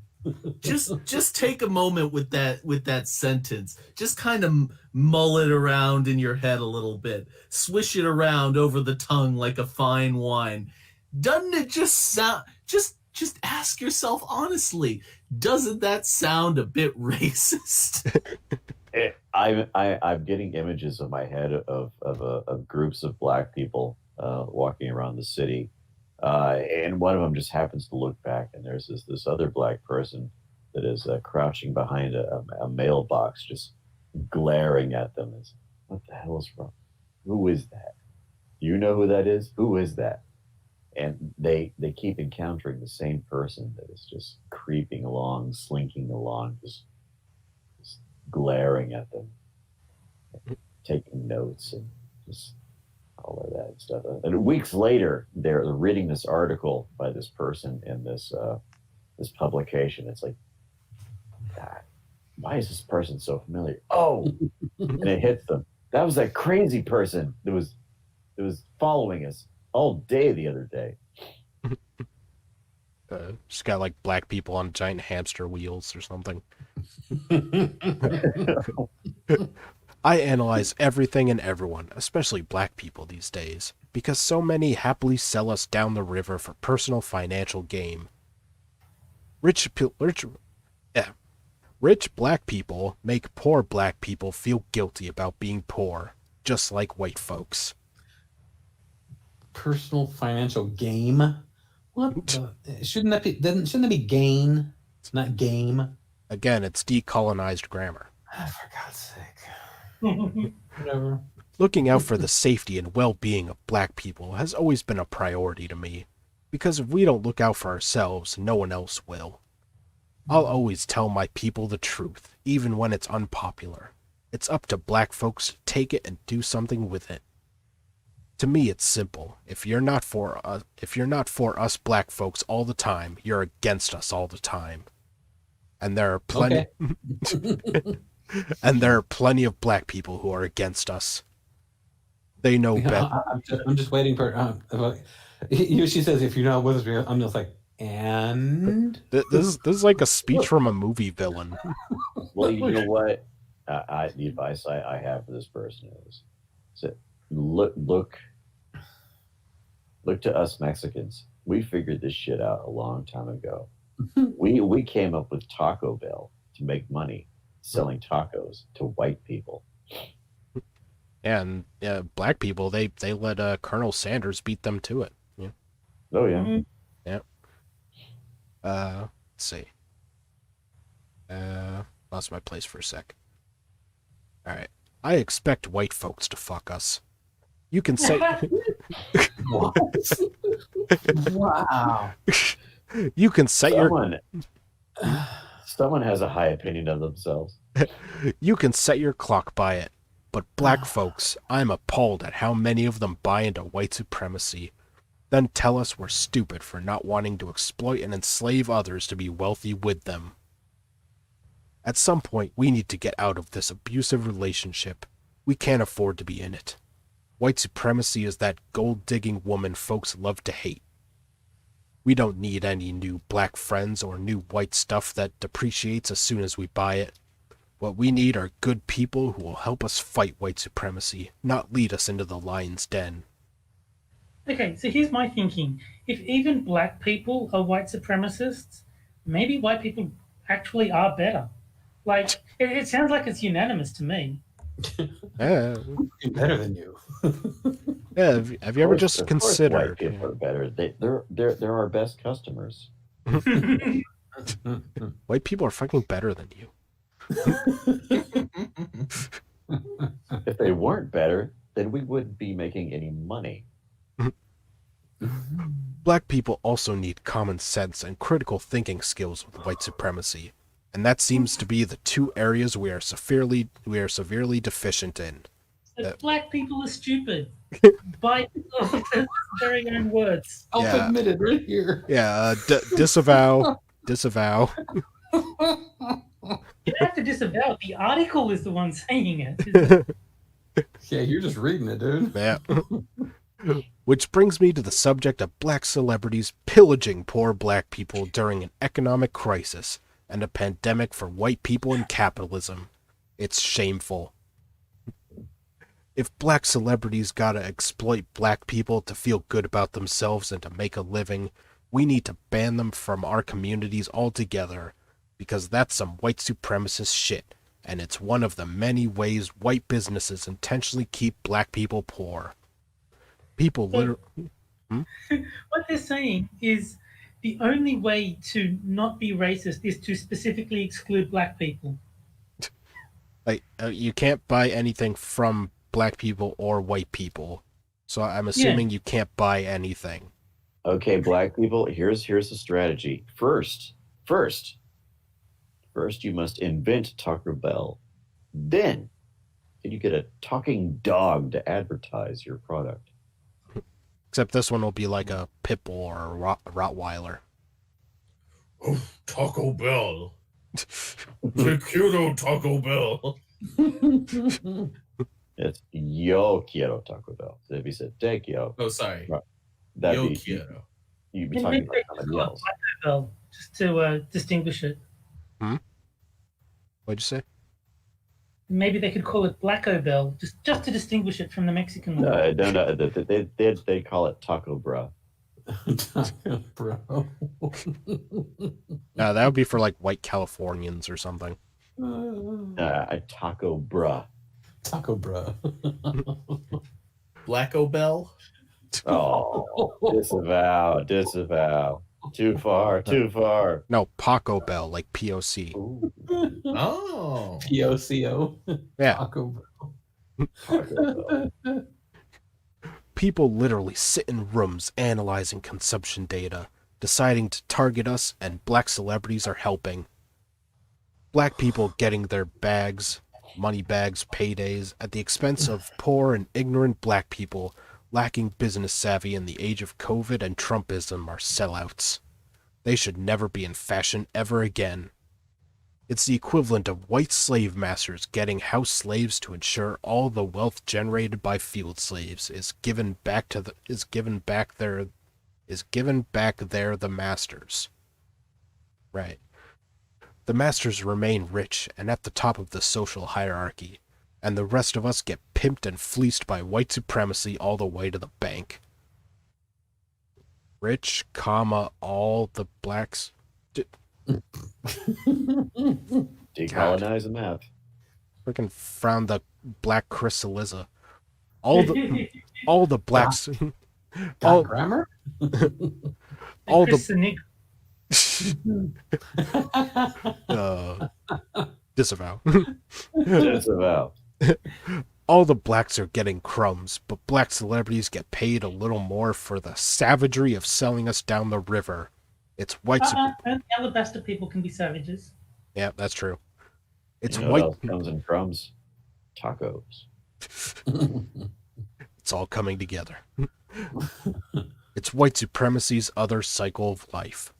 just take a moment with that sentence. Just kind of mull it around in your head a little bit. Swish it around over the tongue like a fine wine. Doesn't it just sound just ask yourself honestly, doesn't that sound a bit racist? I'm getting images in my head of groups of black people walking around the city. And one of them just happens to look back, and there's this other black person that is crouching behind a mailbox, just glaring at them. As, what the hell is wrong? Who is that? You know who that is? Who is that? And they keep encountering the same person that is just creeping along, slinking along, just glaring at them, taking notes, and just all of that stuff. And weeks later, they're reading this article by this person in this publication. It's like, God, why is this person so familiar? Oh, and it hits them. That was that crazy person that was following us all day the other day. She's got like black people on giant hamster wheels or something. I analyze everything and everyone, especially black people these days, because so many happily sell us down the river for personal financial gain. Rich black people make poor black people feel guilty about being poor, just like white folks. Personal financial game. What? Shouldn't that be gain? It's not game. Again, it's decolonized grammar. For God's sake. Whatever. Looking out for the safety and well-being of black people has always been a priority to me, because if we don't look out for ourselves, no one else will. I'll always tell my people the truth, even when it's unpopular. It's up to black folks to take it and do something with it. To me, it's simple. If you're not for us black folks all the time, you're against us all the time. And there are plenty and there are plenty of black people who are against us. They know better. I'm just waiting for. She says, "If you're not with us," I'm just like, and This is like a speech from a movie villain. Well, you know what? The advice I have for this person is, look to us Mexicans. We figured this shit out a long time ago. We came up with Taco Bell to make money selling tacos to white people. And black people, they let Colonel Sanders beat them to it. Yeah. Oh yeah. Let's see. Lost my place for a sec. All right. I expect white folks to fuck us. You can say. what? Wow. You can set Someone has a high opinion of themselves. You can set your clock by it. But black folks, I'm appalled at how many of them buy into white supremacy, then tell us we're stupid for not wanting to exploit and enslave others to be wealthy with them. At some point, we need to get out of this abusive relationship. We can't afford to be in it. White supremacy is that gold-digging woman folks love to hate. We don't need any new black friends or new white stuff that depreciates as soon as we buy it. What we need are good people who will help us fight white supremacy, not lead us into the lion's den. Okay, so here's my thinking. If even black people are white supremacists, maybe white people actually are better. Like, it sounds like it's unanimous to me. Yeah, Better than you. yeah. Have you ever just Of course considered? white people are better? They're our best customers. White people are fucking better than you. If they weren't better, then we wouldn't be making any money. Black people also need common sense and critical thinking skills with white supremacy, and that seems to be the two areas we are severely deficient in. So black people are stupid. By their very own words. I'll Yeah. admit it right here. Yeah, disavow. You don't have to disavow it. The article is the one saying it. Yeah, you're just reading it, dude. Yeah. Which brings me to the subject of black celebrities pillaging poor black people during an economic crisis and a pandemic for white people and capitalism. It's shameful. If black celebrities gotta exploit black people to feel good about themselves and to make a living, we need to ban them from our communities altogether, because that's some white supremacist shit, and it's one of the many ways white businesses intentionally keep black people poor. People literally... What they're saying is the only way to not be racist is to specifically exclude black people. Like, you can't buy anything from black people or white people. So I'm assuming you can't buy anything. Okay, black people, here's the strategy. First, you must invent Taco Bell. Then you get a talking dog to advertise your product. Except this one will be like a pit bull or a Rottweiler. Oh, Taco Bell. The cute Taco Bell. It's yo quiero Taco Bell. So if you said te quiero, Oh, sorry. that'd Yo be quiero. you'd be Maybe talking they about could somebody call it else. Black Bell, just to distinguish it. What'd you say? Maybe they could call it Blacko Bell, just to distinguish it from the Mexican one. No. They call it Taco Bra. Bro. That would be for like white Californians or something. Taco Bra. Taco bro. Blacko Bell. Oh, disavow. Too far. No, Paco Bell, like POC. Ooh, Oh. POCO. Yeah. Taco bro. Taco Bell. People literally sit in rooms analyzing consumption data, deciding to target us, and black celebrities are helping. Black people getting their bags, money bags, paydays, at the expense of poor and ignorant black people, lacking business savvy in the age of COVID and Trumpism are sellouts. They should never be in fashion ever again. It's the equivalent of white slave masters getting house slaves to ensure all the wealth generated by field slaves is given back the masters. Right. The masters remain rich and at the top of the social hierarchy, and the rest of us get pimped and fleeced by white supremacy all the way to the bank. Rich, comma, all the blacks. Decolonize the map. Freaking frown the black chrysaliza. All the blacks. all, Grammar? all Chris the Nick. disavow. Disavow. All the blacks are getting crumbs, but black celebrities get paid a little more for the savagery of selling us down the river. It's white. Alabaster people can be savages. Yeah, that's true. It's You know white. what else comes in crumbs? Tacos. It's all coming together. It's white supremacy's other cycle of life.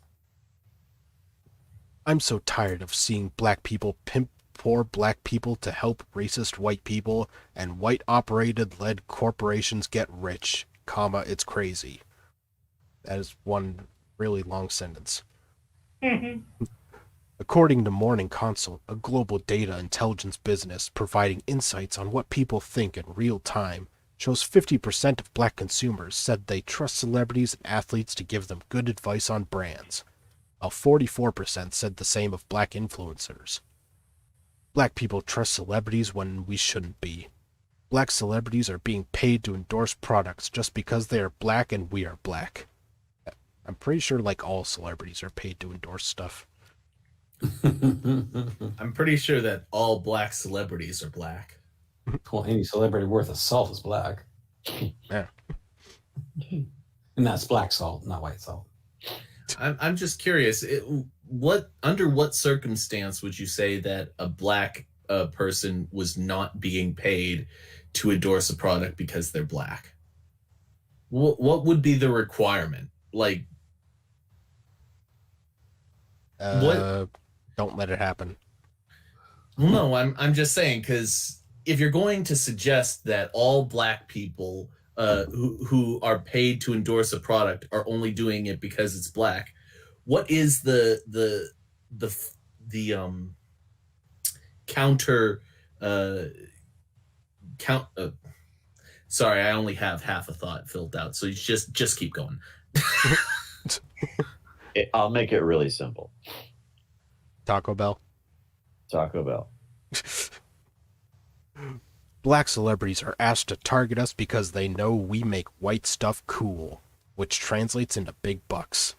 I'm so tired of seeing black people pimp poor black people to help racist white people, and white operated-led corporations get rich, comma, it's crazy. That is one really long sentence. According to Morning Consult, a global data intelligence business providing insights on what people think in real time, shows 50% of black consumers said they trust celebrities and athletes to give them good advice on brands, while 44% said the same of black influencers. Black people trust celebrities when we shouldn't be. Black celebrities are being paid to endorse products just because they are black and we are black. I'm pretty sure like all celebrities are paid to endorse stuff. I'm pretty sure that all black celebrities are black. Well, any celebrity worth of salt is black. Yeah. And that's black salt, not white salt. I'm just curious. Under what circumstance would you say that a black person was not being paid to endorse a product because they're black? What would be the requirement? Like, what? Don't let it happen. Well, no, I'm just saying, because if you're going to suggest that all black people who are paid to endorse a product are only doing it because it's black, what is the counter sorry, I only have half a thought filled out, so you just keep going. I'll make it really simple. Taco Bell. Taco Bell. Black celebrities are asked to target us because they know we make white stuff cool, which translates into big bucks.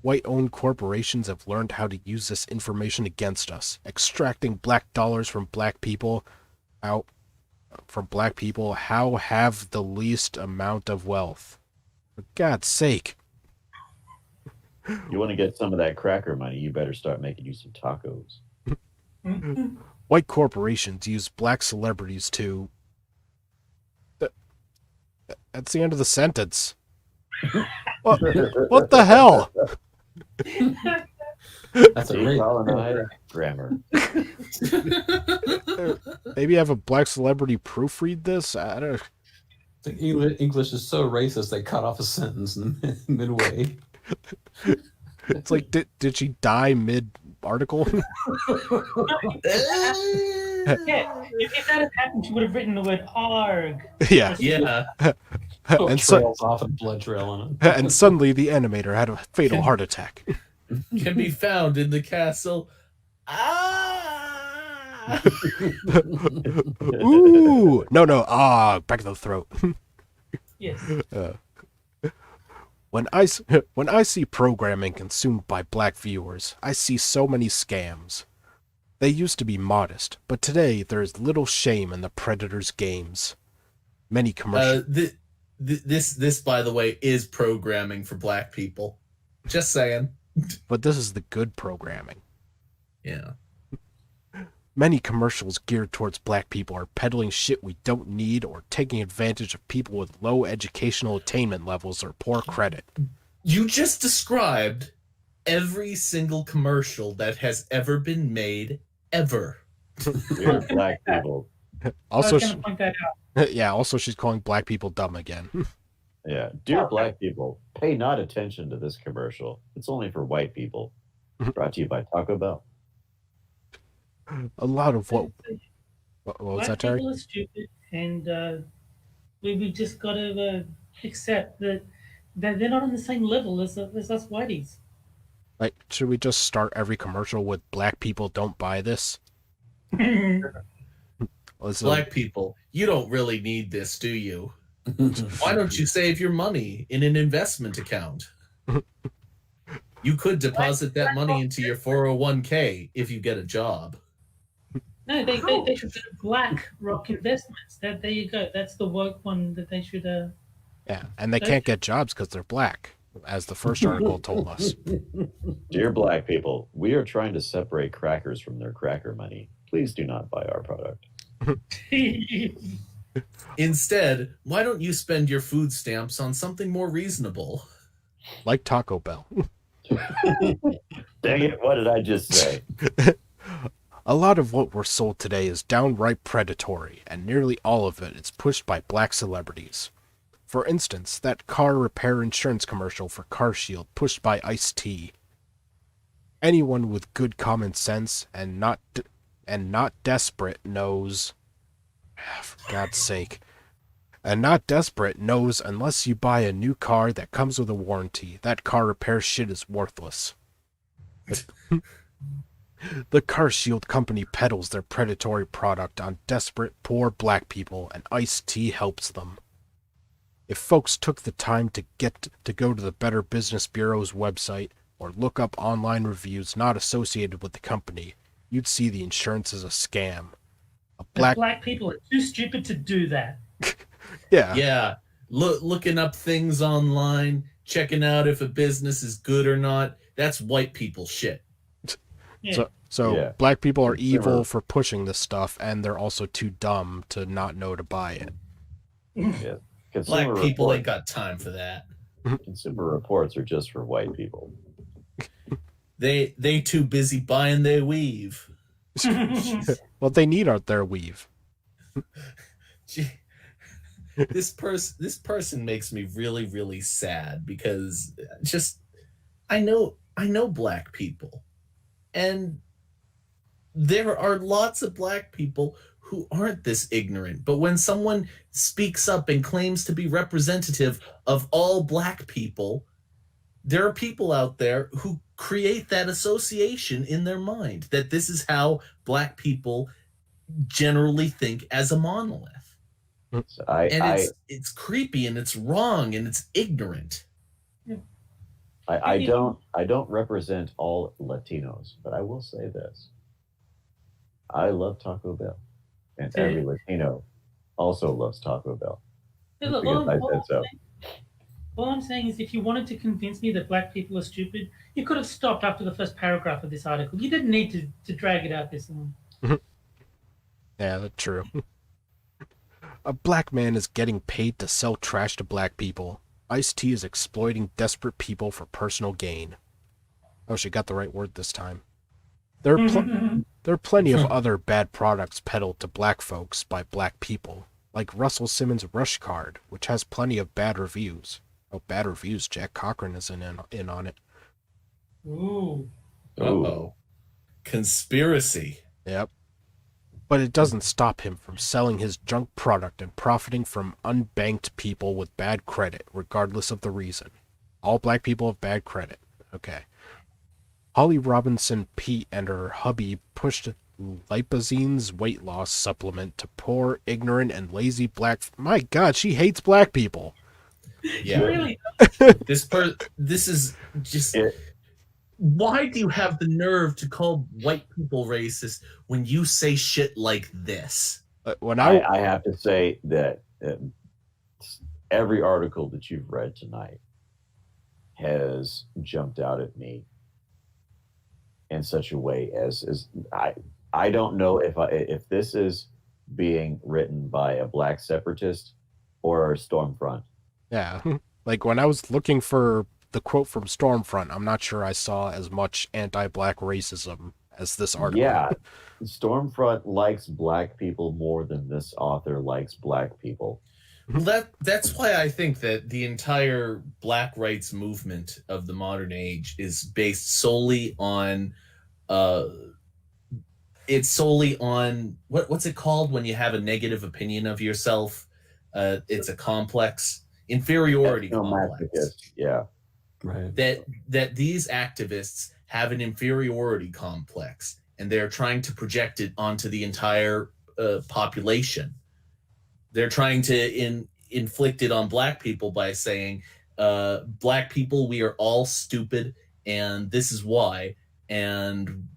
White-owned corporations have learned how to use this information against us, extracting black dollars from black people how have the least amount of wealth. For God's sake. You want to get some of that cracker money, you better start making you some tacos. White corporations use black celebrities to... That's the end of the sentence. What the hell? That's a great Decolonize grammar. Maybe have a black celebrity proofread this? I don't... The English is so racist they cut off a sentence in the midway. It's like, did she die mid-article? Yeah, if that had happened, she would have written the word "arg." Yeah. Yeah. And, Trails off and blood trail on it. and suddenly the animator had a fatal heart attack. Can be found in the castle. Ah! Ooh! No, back of the throat. Yes. When I see programming consumed by black viewers, I see so many scams. They used to be modest, but today there is little shame in the Predator's games. Many commercials... This, by the way, is programming for black people. Just saying. But this is the good programming. Yeah. Many commercials geared towards black people are peddling shit we don't need or taking advantage of people with low educational attainment levels or poor credit. You just described every single commercial that has ever been made, ever. Dear black people. Also, I was going to point that out. yeah, also she's calling black people dumb again. Yeah. Dear black people, pay not attention to this commercial. It's only for white people. Brought to you by Taco Bell. A lot of what was Black that, Terry? people are stupid, and we just got to accept that they're not on the same level as us whiteys. Like, should we just start every commercial with black people don't buy this? Black people, you don't really need this, do you? Why don't you save your money in an investment account? You could deposit that money into your 401k if you get a job. No, they should do Black Rock Investments. There you go. That's the work one that they should. Yeah, and they can't get jobs because they're black, as the first article told us. Dear black people, we are trying to separate crackers from their cracker money. Please do not buy our product. Instead, why don't you spend your food stamps on something more reasonable? Like Taco Bell. Dang it, what did I just say? A lot of what we're sold today is downright predatory, and nearly all of it is pushed by black celebrities. For instance, that car repair insurance commercial for CarShield pushed by Ice-T. Anyone with good common sense and not desperate knows... For God's sake. And not desperate knows unless you buy a new car that comes with a warranty, that car repair shit is worthless. The CarShield company peddles their predatory product on desperate, poor black people, and Ice-T helps them. If folks took the time to go to the Better Business Bureau's website or look up online reviews not associated with the company, you'd see the insurance is a scam. Black people are too stupid to do that. Yeah. Looking up things online, checking out if a business is good or not, that's white people shit. Yeah. So Yeah. black people are evil for pushing this stuff, and they're also too dumb to not know to buy it. Yeah. Black Consumer people report- ain't got time for that. Consumer reports are just for white people. They too busy buying their weave. Well, they need their weave. Gee, this person makes me really, really sad because just I know black people, and there are lots of black people who aren't this ignorant. But when someone speaks up and claims to be representative of all black people, there are people out there who create that association in their mind that this is how black people generally think as a monolith. So It's creepy and it's wrong and it's ignorant. I don't represent all Latinos, but I will say this. I love Taco Bell. And every Latino also loves Taco Bell. Hey, look, Because I said so. all I'm saying is if you wanted to convince me that black people are stupid, you could have stopped after the first paragraph of this article. You didn't need to drag it out this long. Yeah, that's true. A black man is getting paid to sell trash to black people. Ice-T is exploiting desperate people for personal gain. Oh, she got the right word this time. There are plenty of other bad products peddled to black folks by black people, like Russell Simmons' Rush Card, which has plenty of bad reviews. Oh, bad reviews. Jack Cochran is in on it. Ooh. Uh-oh. Conspiracy. Yep. But it doesn't stop him from selling his junk product and profiting from unbanked people with bad credit, regardless of the reason. All black people have bad credit. Okay. Holly Robinson Pete and her hubby pushed Lipozine's weight loss supplement to poor, ignorant, and lazy black... My God, she hates black people. Yeah. Really? This is just... It- Why do you have the nerve to call white people racist when you say shit like this? When I have to say that every article that you've read tonight has jumped out at me in such a way as I don't know if this is being written by a black separatist or Stormfront. Yeah. Like when I was looking for the quote from Stormfront, I'm not sure I saw as much anti-black racism as this article. Yeah, Stormfront likes black people more than this author likes black people. Well, that's why I think that the entire black rights movement of the modern age is based solely on it's solely on what's it called when you have a negative opinion of yourself? It's a complex inferiority complex. Yeah. Right. That these activists have an inferiority complex, and they're trying to project it onto the entire population. They're trying to inflict it on black people by saying, black people, we are all stupid, and this is why, and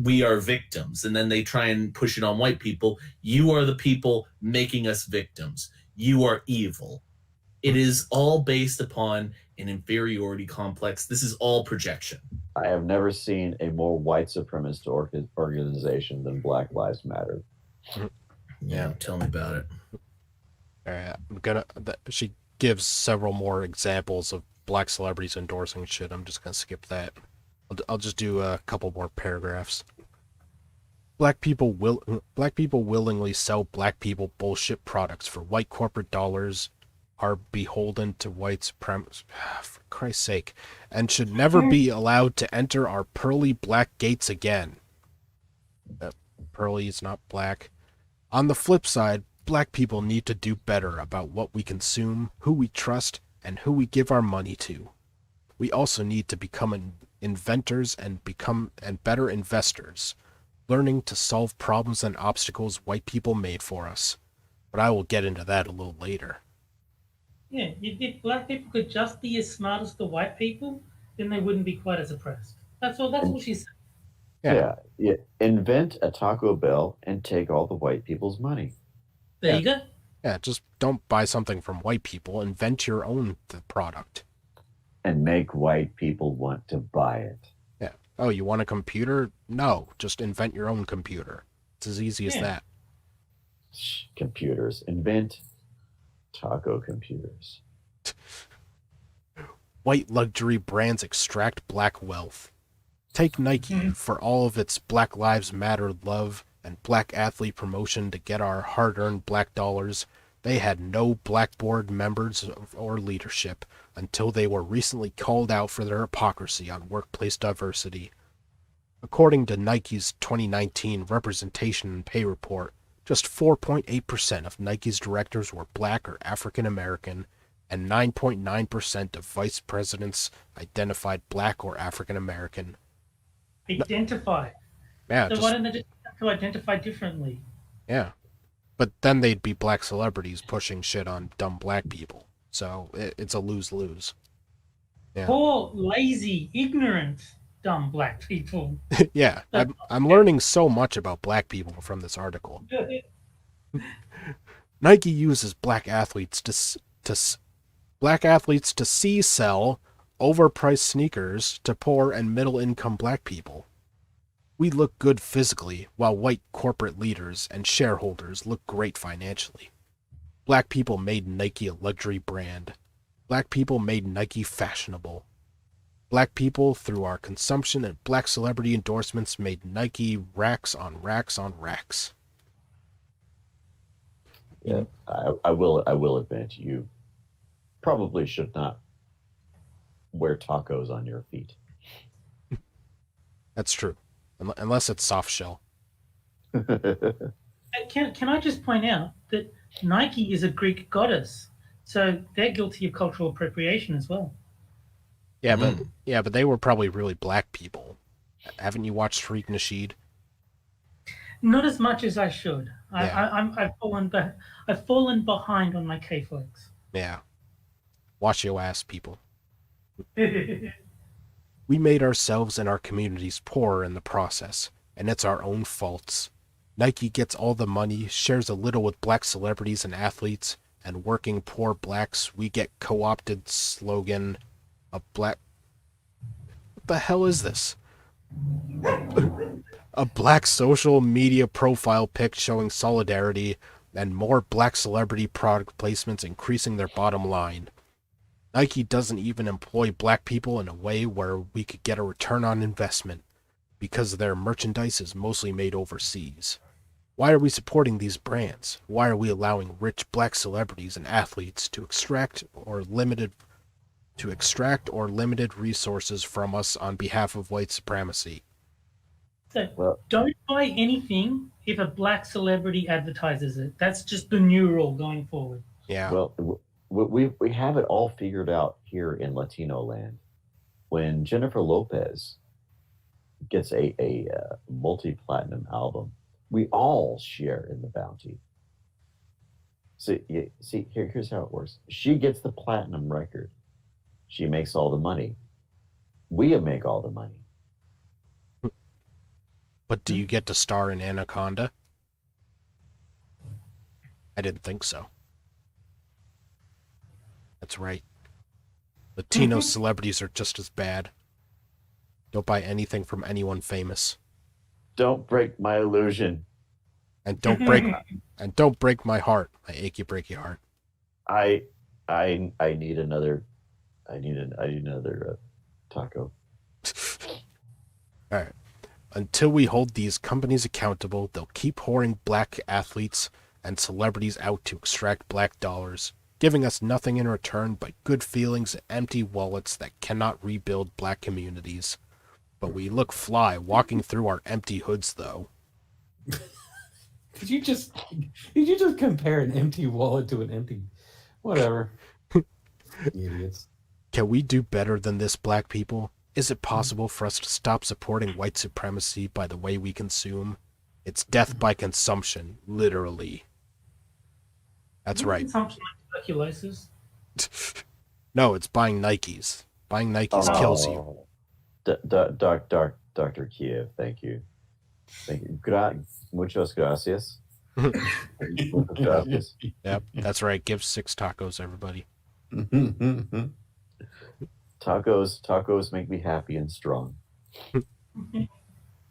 we are victims. And then they try and push it on white people. You are the people making us victims. You are evil. It is all based upon an inferiority complex. This is all projection. I have never seen a more white supremacist organization than Black Lives Matter. Yeah, tell me about it. She gives several more examples of black celebrities endorsing shit. I'm just gonna skip that. I'll just do a couple more paragraphs. Black people willingly sell black people bullshit products for white corporate dollars, are beholden to white supremacists, for Christ's sake, and should never be allowed to enter our pearly black gates again. Pearly is not black. On the flip side, black people need to do better about what we consume, who we trust, and who we give our money to. We also need to become inventors and better investors, learning to solve problems and obstacles white people made for us. But I will get into that a little later. Yeah, if black people could just be as smart as the white people, then they wouldn't be quite as oppressed. That's all she's saying. Yeah. Invent a Taco Bell and take all the white people's money. There you go. Yeah, just don't buy something from white people. Invent your own product. And make white people want to buy it. Yeah. Oh, you want a computer? No, just invent your own computer. It's as easy as that. Computers. Invent taco computers. White luxury brands extract black wealth. Take Nike for all of its Black Lives Matter love and black athlete promotion to get our hard-earned black dollars. They had no black board members or leadership until they were recently called out for their hypocrisy on workplace diversity. According to Nike's 2019 Representation and Pay Report, just 4.8% of Nike's directors were black or African American, and 9.9% of vice presidents identified black or African American. Identify. Yeah, so why don't they just have to identify differently? Yeah. But then they'd be black celebrities pushing shit on dumb black people. So it's a lose-lose. Yeah. Poor, lazy, ignorant, dumb black people. Yeah, I'm learning so much about black people from this article. Nike uses black athletes to sell overpriced sneakers to poor and middle-income black people. We look good physically, while white corporate leaders and shareholders look great financially. Black people made Nike a luxury brand. Black people made Nike fashionable. Black people, through our consumption and black celebrity endorsements, made Nike racks on racks on racks. Yeah, I will admit, you probably should not wear tacos on your feet. That's true. Unless it's soft shell. Can I just point out that Nike is a Greek goddess, so they're guilty of cultural appropriation as well. Yeah, but they were probably really black people. Haven't you watched Tariq Nasheed? Not as much as I should. Yeah. I've fallen behind on my K-Flex. Yeah. Wash your ass, people. We made ourselves and our communities poorer in the process, and it's our own faults. Nike gets all the money, shares a little with black celebrities and athletes, and working poor blacks, we get co-opted slogan of black... What the hell is this? A black social media profile pic showing solidarity, and more black celebrity product placements increasing their bottom line. Nike doesn't even employ black people in a way where we could get a return on investment, because their merchandise is mostly made overseas. Why are we supporting these brands? Why are we allowing rich black celebrities and athletes to extract or limited resources from us on behalf of white supremacy? So Well, don't buy anything if a black celebrity advertises it. That's just the new rule going forward. Yeah. well, we have it all figured out here in Latino land. When Jennifer Lopez gets a multi-platinum album, we all share in the bounty. Here's how it works. She gets the platinum record. She makes all the money. We make all the money. But do you get to star in Anaconda? I didn't think so. That's right. Latino celebrities are just as bad. Don't buy anything from anyone famous. Don't break my illusion. And don't break my heart, my achy breaky heart. I need another. I need another taco. All right. Until we hold these companies accountable, they'll keep whoring black athletes and celebrities out to extract black dollars, giving us nothing in return but good feelings and empty wallets that cannot rebuild black communities. But we look fly walking through our empty hoods, though. Did you just compare an empty wallet to an empty whatever? Idiots. Can we do better than this, black people? Is it possible for us to stop supporting white supremacy by the way we consume? It's death by consumption, literally. That's right. Consumption like tuberculosis. Oh. No, it's buying Nikes. Buying Nikes kills you. Dr. Kiev, thank you. Muchas gracias. Muchas gracias. Yep, that's right. Give 6 tacos, everybody. Tacos make me happy and strong.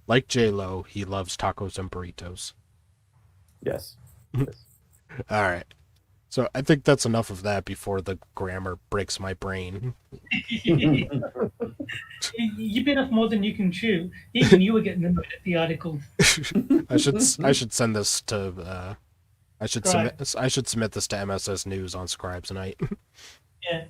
Like J-Lo, he loves tacos and burritos. Yes. All right. So I think that's enough of that before the grammar breaks my brain. You bit off more than you can chew. Even you were getting annoyed at the article. I should send this to I should submit this to MSS News on Scribes Night. Yeah.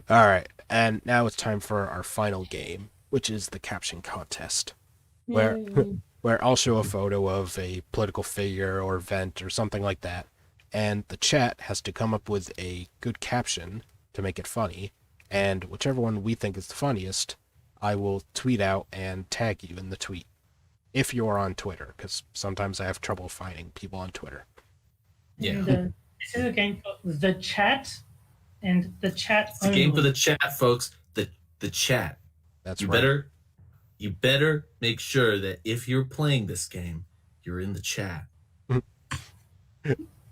All right, and now it's time for our final game, which is the caption contest, where I'll show a photo of a political figure or event or something like that, and the chat has to come up with a good caption to make it funny, and whichever one we think is the funniest, I will tweet out and tag you in the tweet, if you're on Twitter, because sometimes I have trouble finding people on Twitter. Yeah. And, this is a game for the chat, and the chat. It's a game for the chat, folks. The chat. That's You right. better make sure that if you're playing this game, you're in the chat.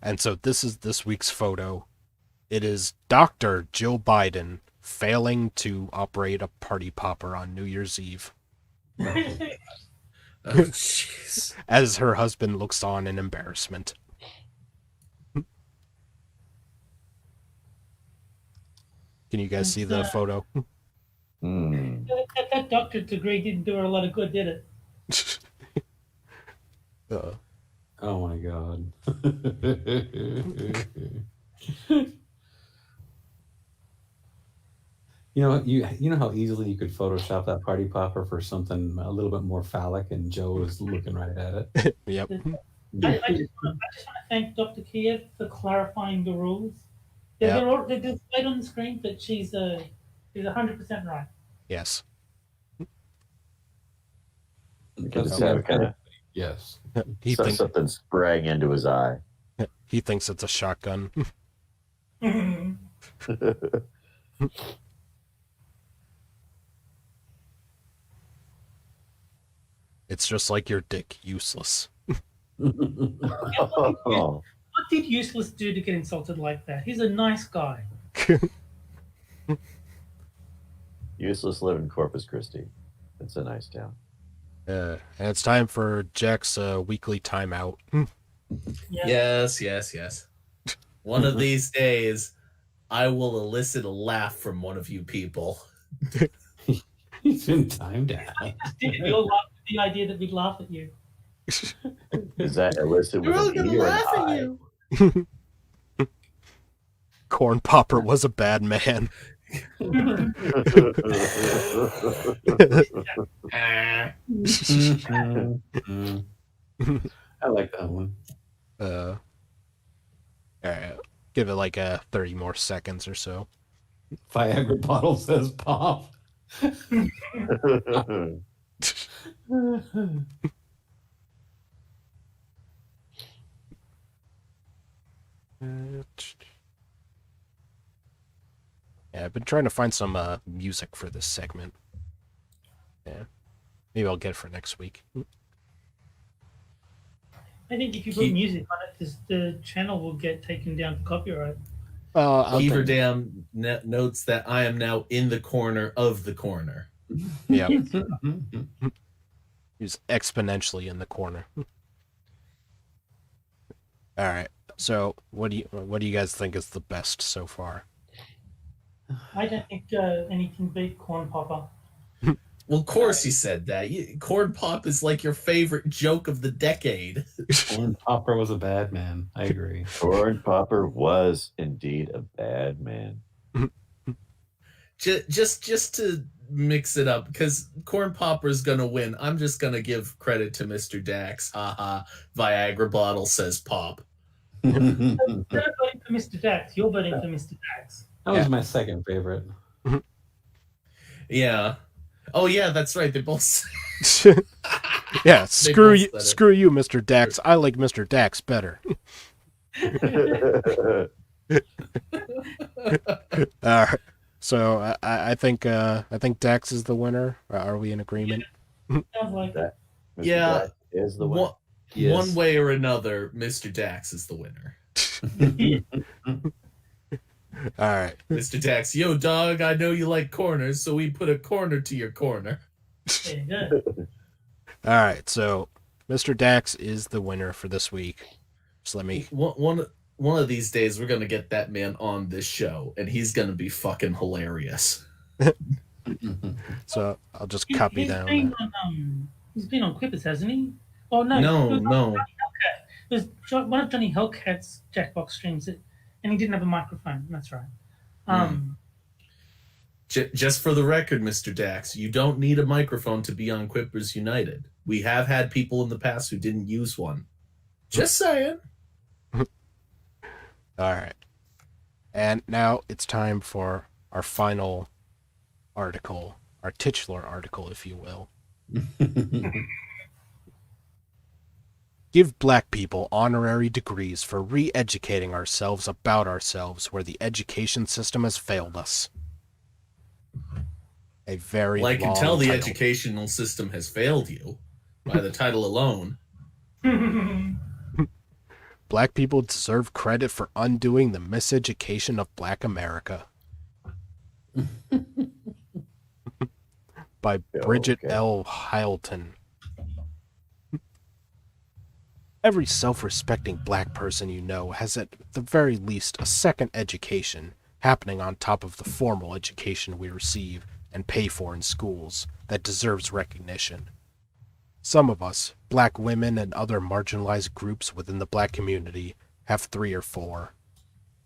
And so this is this week's photo. It is Dr. Jill Biden failing to operate a party popper on New Year's Eve, Oh, jeez. as her husband looks on in embarrassment. Can you guys see the photo? Mm. that doctorate degree didn't do her a lot of good, did it? Oh my god. You know how easily you could Photoshop that party popper for something a little bit more phallic, and Joe is looking right at it. Yep. I just want to thank Dr. Kiev for clarifying the rules. Yeah. They're displayed on the screen, but she's 100% right. Yes. You can just have kind of Yes. He thinks something sprang into his eye. he thinks it's a shotgun. It's just like your dick, useless. Oh, What did Useless do to get insulted like that? He's a nice guy. useless live in Corpus Christi. It's a nice town. And it's time for Jack's weekly timeout. Yeah. Yes. One of these days, I will elicit a laugh from one of you people. He's been timed out. We all laughed at the idea that we'd laugh at you. Is that illicit with an E or an I? Corn Popper was a bad man. I like that one. All right, give it like 30 more seconds or so. Viagra bottle says pop. Yeah, I've been trying to find some music for this segment. Yeah, maybe I'll get it for next week. I think if you put music on it, the channel will get taken down for copyright. Beaver Dam notes that I am now in the corner of the corner. Yeah, he's exponentially in the corner. All right, so what do you guys think is the best so far? I don't think anything beat Corn Popper. Well, of course you said that. Corn Pop is like your favorite joke of the decade. Corn Popper was a bad man. I agree. Corn Popper was indeed a bad man. Just to mix it up, because Corn Popper is gonna win. I'm just gonna give credit to Mr. Dax. Haha. Viagra bottle says pop. You're voting for Mr. Dax. You're voting for Mr. Dax. That was my second favorite. Yeah. Oh yeah, that's right. They both. Yeah, screw you, both said it. screw you, Mr. Dax. I like Mr. Dax better. All right. So I think Dax is the winner. Are we in agreement? Sounds like That Mr. Yeah. Dax is the one. One way or another, Mr. Dax is the winner. All right. Mr. Dax, yo dog, I know you like corners, so we put a corner to your corner. there you go. All right. So Mr. Dax is the winner for this week. Just let me. One of these days, we're gonna get that man on this show, and he's gonna be fucking hilarious. So I'll just copy He's down. been that. on, he's been on Quippers, hasn't he? Oh no, No. It was one of Johnny Hellcat's Jackbox streams, and he didn't have a microphone. That's right. Just for the record, Mr. Dax, you don't need a microphone to be on Quippers United. We have had people in the past who didn't use one. Just saying. All right. And now it's time for our final article, our titular article, if you will. Give black people honorary degrees for re-educating ourselves about ourselves where the education system has failed us. A very Well, I can long tell the title. educational system has failed you by the title alone. Black people deserve credit for undoing the miseducation of Black America. By Bridget okay. L. Hylton. Every self-respecting black person you know has at the very least a second education happening on top of the formal education we receive and pay for in schools that deserves recognition. Some of us, black women and other marginalized groups within the black community, have 3 or 4.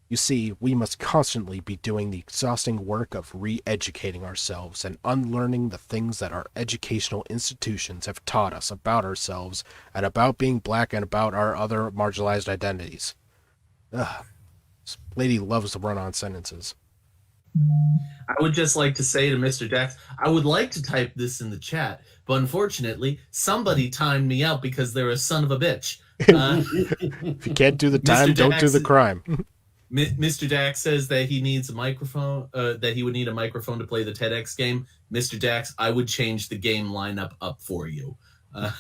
You see, we must constantly be doing the exhausting work of re-educating ourselves and unlearning the things that our educational institutions have taught us about ourselves and about being black and about our other marginalized identities. Ugh. This lady loves to run on sentences. I would just like to say to Mr. Dax, I would like to type this in the chat, but unfortunately, somebody timed me out because they're a son of a bitch. If you can't do the time, Mr. don't do the Dax- crime. Mr. Dax says that he needs a microphone, that he would need a microphone to play the TEDx game. Mr. Dax, I would change the game lineup up for you. All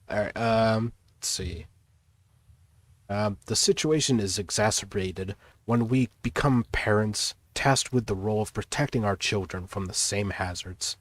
right. Let's see. The situation is exacerbated when we become parents tasked with the role of protecting our children from the same hazards.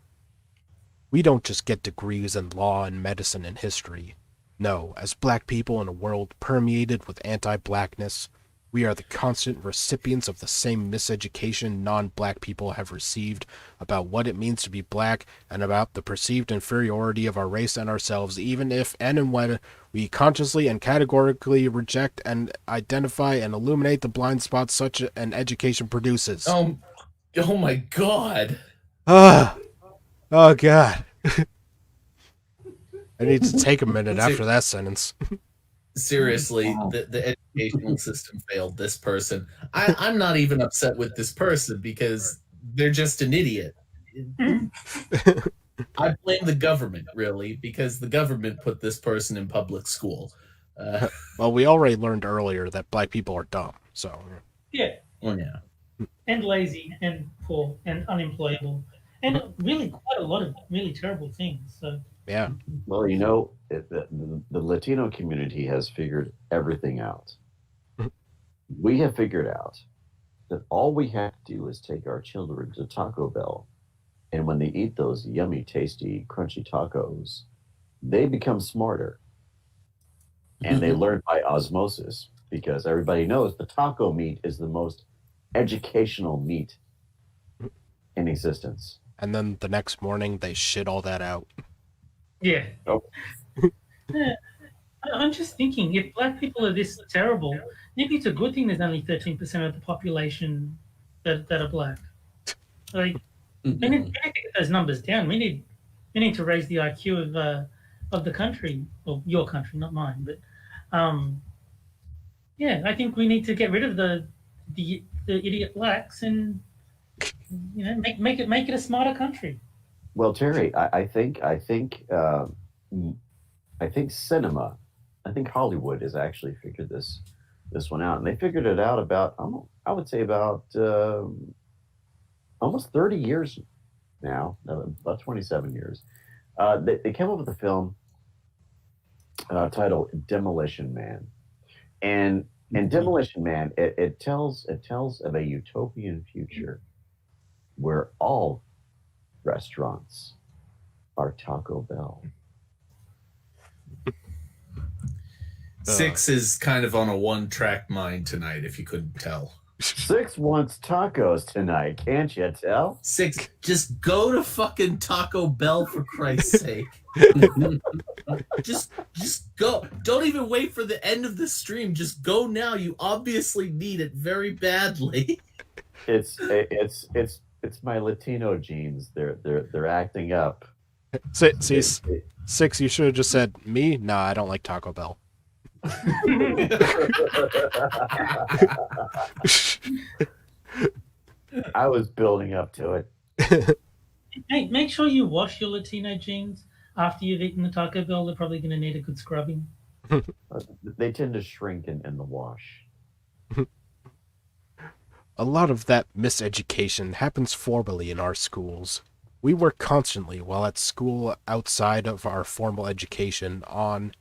We don't just get degrees in law and medicine and history. No, as black people in a world permeated with anti-blackness, we are the constant recipients of the same miseducation non-black people have received about what it means to be black and about the perceived inferiority of our race and ourselves, even if and when we consciously and categorically reject and identify and illuminate the blind spots such an education produces. Oh my God. Ah, oh God. I need to take a minute after that sentence. Seriously, Wow. the educational system failed this person. I'm not even upset with this person because they're just an idiot. I blame the government, really, because the government put this person in public school. Well, we already learned earlier that black people are dumb, so... Yeah, Well, yeah. and lazy and poor and unemployable, and really quite a lot of really terrible things. So Yeah. Well, the Latino community has figured everything out. We have figured out that all we have to do is take our children to Taco Bell, and when they eat those yummy, tasty, crunchy tacos, they become smarter. And they learn by osmosis because everybody knows the taco meat is the most educational meat in existence. And then the next morning, they shit all that out. yeah. Oh. Yeah. I'm just thinking, if black people are this terrible, maybe it's a good thing there's only 13% of the population that are black. Like, we need to get those numbers down. We need to raise the IQ of the country, well, your country, not mine. But yeah, I think we need to get rid of the idiot blacks and make it a smarter country. Well, Terry, I think cinema, I think Hollywood has actually figured this one out, and they figured it out about I would say about almost 30 years now, about 27 years. They came up with a film titled Demolition Man, and Demolition Man it tells of a utopian future where all restaurants are Taco Bell. Six is kind of on a one-track mind tonight, if you couldn't tell. Six wants tacos tonight, can't you tell? Six, just go to fucking Taco Bell for Christ's sake. just go. Don't even wait for the end of the stream. Just go now. You obviously need it very badly. It's my Latino genes. They're acting up. See, Six, you should have just said, me? Nah, I don't like Taco Bell. I was building up to it. Hey, make sure you wash your Latino jeans after you've eaten the Taco Bell. They're probably going to need a good scrubbing. They tend to shrink in the wash. A lot of that miseducation happens formally in our schools. We work constantly while at school outside of our formal education on,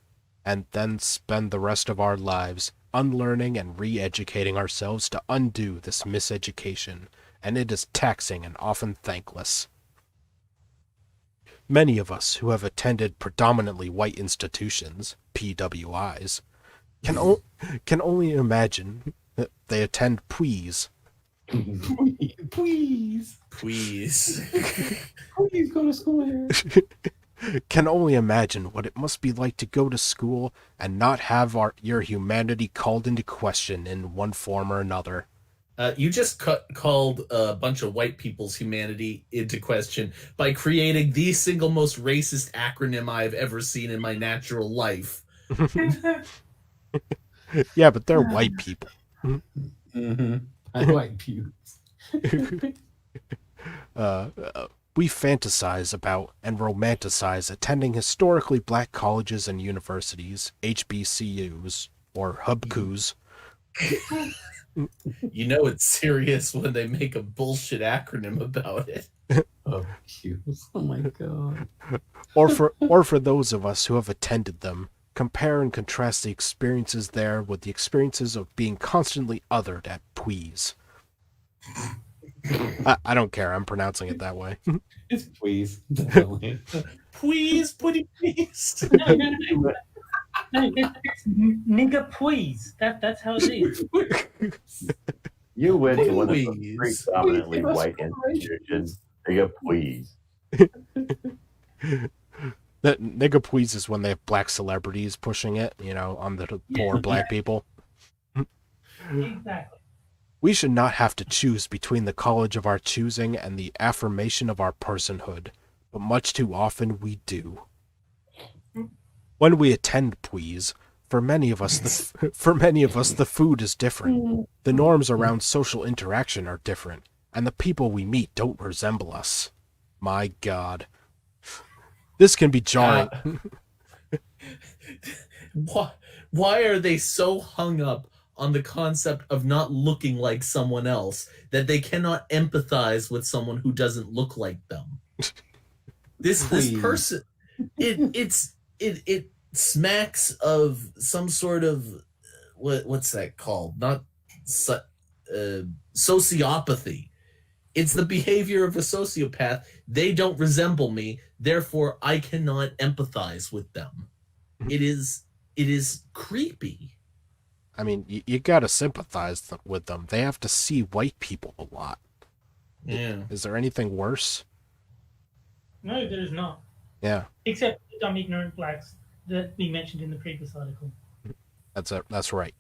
and then spend the rest of our lives unlearning and re-educating ourselves to undo this miseducation, and it is taxing and often thankless. Many of us who have attended predominantly white institutions, PWIs, can only imagine that they attend PWIs. Please go to school here. Can only imagine what it must be like to go to school and not have your humanity called into question in one form or another. You just called a bunch of white people's humanity into question by creating the single most racist acronym I've ever seen in my natural life. Yeah, but they're white people. Mm-hmm. I like pubes. We fantasize about and romanticize attending historically black colleges and universities, HBCUs, or HUBCUs. You know it's serious when they make a bullshit acronym about it. Oh, pubes. Oh my god. Or for those of us who have attended them, compare and contrast the experiences there with the experiences of being constantly othered at PWIs. I don't care. I'm pronouncing it that way. It's please, definitely. Please, please. No, no, no, no. It's nigger please. That's how it is. You went to one of the Please. predominantly Please give us white institutions. They go, please. That nigga please is when they have black celebrities pushing it, on the poor black people. Exactly. We should not have to choose between the college of our choosing and the affirmation of our personhood, but much too often we do. When we attend please, for many of us the food is different. The norms around social interaction are different, and the people we meet don't resemble us. My God. This can be jarring. Why are they so hung up on the concept of not looking like someone else that they cannot empathize with someone who doesn't look like them? This Please. person, it smacks of some sort of what's that called? Not sociopathy. It's the behavior of a sociopath. They don't resemble me, therefore I cannot empathize with them. It is creepy. I mean, you gotta sympathize with them. They have to see white people a lot. Yeah. Is there anything worse? No, there is not. Yeah, Except the dumb ignorant blacks that we mentioned in the previous article. that's right.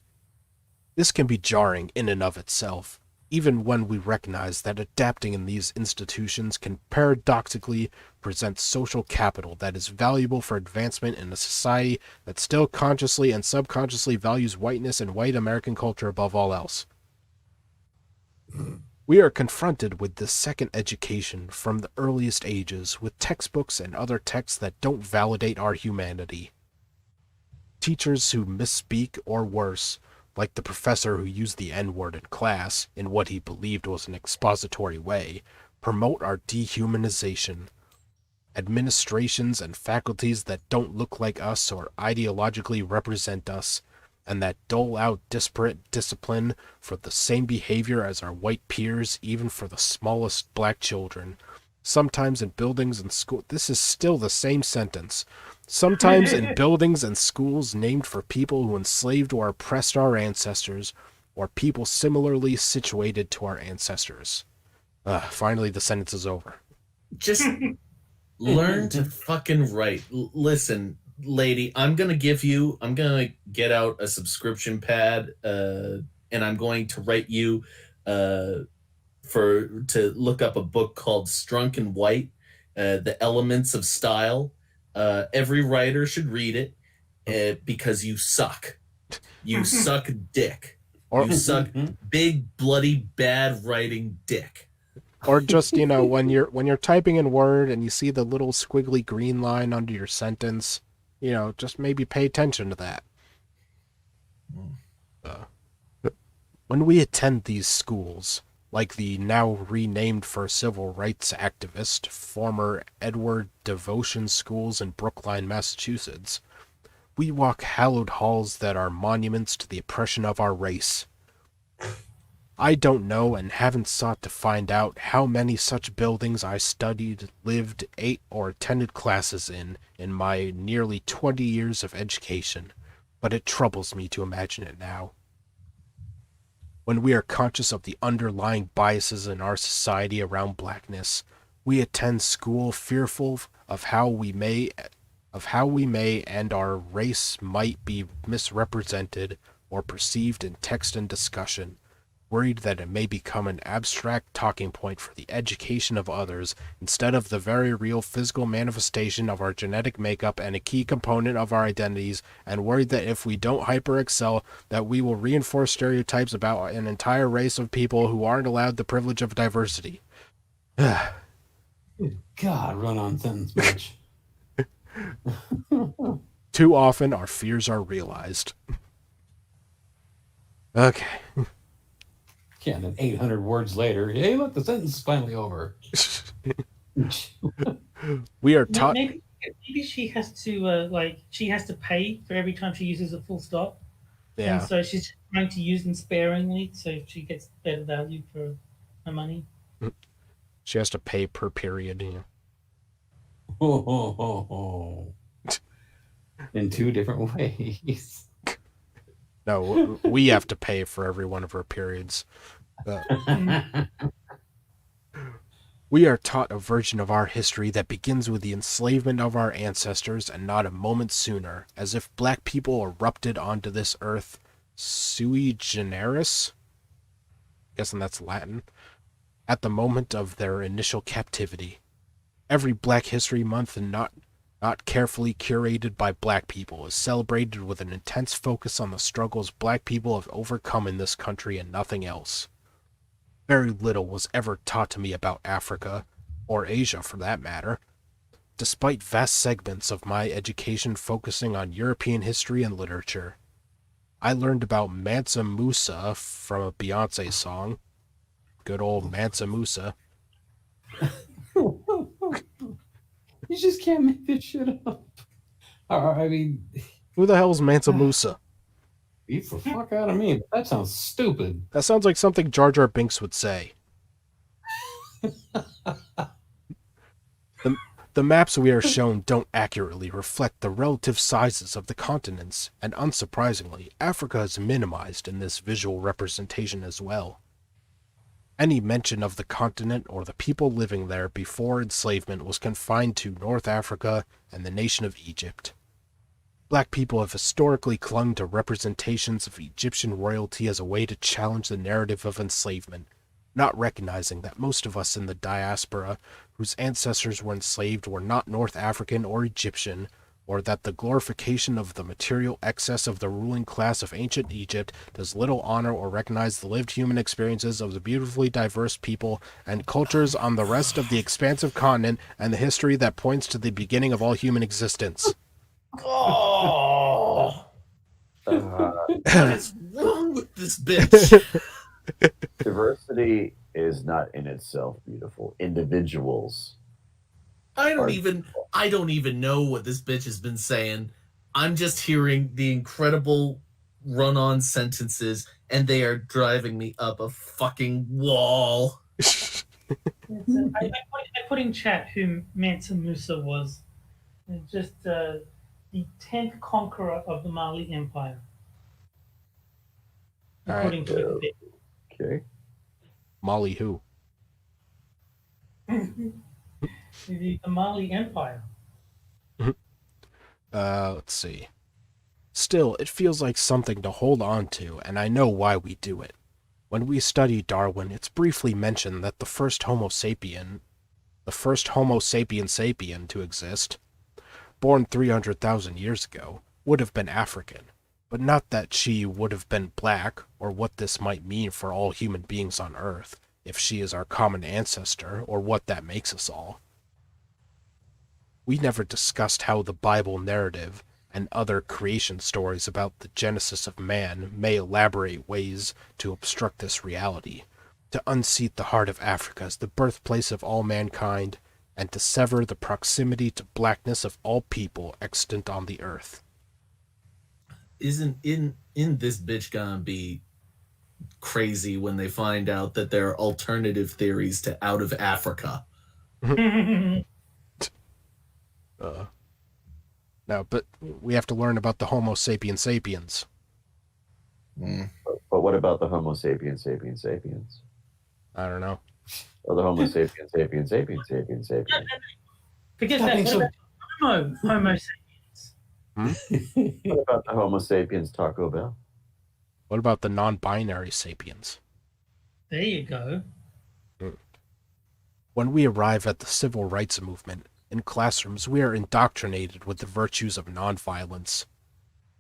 This can be jarring in and of itself, even when we recognize that adapting in these institutions can paradoxically present social capital that is valuable for advancement in a society that still consciously and subconsciously values whiteness and white American culture above all else. We are confronted with this second education from the earliest ages with textbooks and other texts that don't validate our humanity. Teachers who misspeak or worse, like the professor who used the N-word in class in what he believed was an expository way, promote our dehumanization. Administrations and faculties that don't look like us or ideologically represent us, and that dole out disparate discipline for the same behavior as our white peers, even for the smallest black children. Sometimes in buildings and schools, this is still the same sentence. Sometimes in buildings and schools named for people who enslaved or oppressed our ancestors, or people similarly situated to our ancestors. Finally, the sentence is over. Just learn to fucking write. Listen, lady, I'm gonna get out a subscription pad, and I'm going to write you to look up a book called Strunk and White, The Elements of Style. Every writer should read it because you suck. You suck dick. Or, You suck big, bloody, bad writing dick. or just, when you're typing in Word and you see the little squiggly green line under your sentence, just maybe pay attention to that. When we attend these schools, like the now renamed for civil rights activist, former Edward Devotion schools in Brookline, Massachusetts, we walk hallowed halls that are monuments to the oppression of our race. I don't know and haven't sought to find out how many such buildings I studied, lived, ate, or attended classes in my nearly 20 years of education, but it troubles me to imagine it now. When we are conscious of the underlying biases in our society around blackness, we attend school fearful of how we may and our race might be misrepresented or perceived in text and discussion, worried that it may become an abstract talking point for the education of others instead of the very real physical manifestation of our genetic makeup and a key component of our identities, and worried that if we don't hyper-excel, that we will reinforce stereotypes about an entire race of people who aren't allowed the privilege of diversity. God, run-on sentence, bitch. Too often our fears are realized. Okay. Yeah, and then 800 words later, hey, look, the sentence is finally over. We are taught. Maybe she has to she has to pay for every time she uses a full stop. Yeah. And so she's trying to use them sparingly so she gets better value for her money. She has to pay per period. In two different ways. No, we have to pay for every one of her periods. We are taught a version of our history that begins with the enslavement of our ancestors and not a moment sooner, as if black people erupted onto this earth sui generis, guessing that's Latin, at the moment of their initial captivity. Every Black History Month, and not carefully curated by black people, is celebrated with an intense focus on the struggles black people have overcome in this country and nothing else. Very little was ever taught to me about Africa, or Asia for that matter. Despite vast segments of my education focusing on European history and literature, I learned about Mansa Musa from a Beyonce song. Good old Mansa Musa. You just can't make this shit up. I mean, Who the hell's Mansa Musa? beat the fuck out of me. That sounds stupid. That sounds like something Jar Jar Binks would say. The maps we are shown don't accurately reflect the relative sizes of the continents, and unsurprisingly, Africa is minimized in this visual representation as well. Any mention of the continent or the people living there before enslavement was confined to North Africa and the nation of Egypt. Black people have historically clung to representations of Egyptian royalty as a way to challenge the narrative of enslavement, not recognizing that most of us in the diaspora whose ancestors were enslaved were not North African or Egyptian, or that the glorification of the material excess of the ruling class of ancient Egypt does little honor or recognize the lived human experiences of the beautifully diverse people and cultures on the rest of the expansive continent and the history that points to the beginning of all human existence. Oh, what is wrong with this bitch? Diversity is not in itself beautiful. Individuals. I don't even know what this bitch has been saying. I'm just hearing the incredible run-on sentences, and they are driving me up a fucking wall. I put in chat who Mansa Musa was. Just the 10th conqueror of the Mali Empire. According to Wikipedia. Okay. Molly who? The Mali Empire. Let's see. Still, it feels like something to hold on to, and I know why we do it. When we study Darwin, it's briefly mentioned that the first Homo sapien sapien to exist, born 300,000 years ago, would have been African, but not that she would have been black, or what this might mean for all human beings on Earth, if she is our common ancestor, or what that makes us all. We never discussed how the Bible narrative and other creation stories about the genesis of man may elaborate ways to obstruct this reality, to unseat the heart of Africa as the birthplace of all mankind, and to sever the proximity to blackness of all people extant on the earth. Isn't in this bitch gonna be crazy when they find out that there are alternative theories to out of Africa? No, but we have to learn about the Homo sapiens sapiens. But what about the Homo sapiens sapiens sapiens? I don't know. Or the Homo sapiens sapiens sapiens sapiens sapiens? Forget that. Homo sapiens. What about the Homo sapiens Taco Bell? What about the non-binary sapiens? There you go. When we arrive at the civil rights movement, in classrooms we are indoctrinated with the virtues of nonviolence.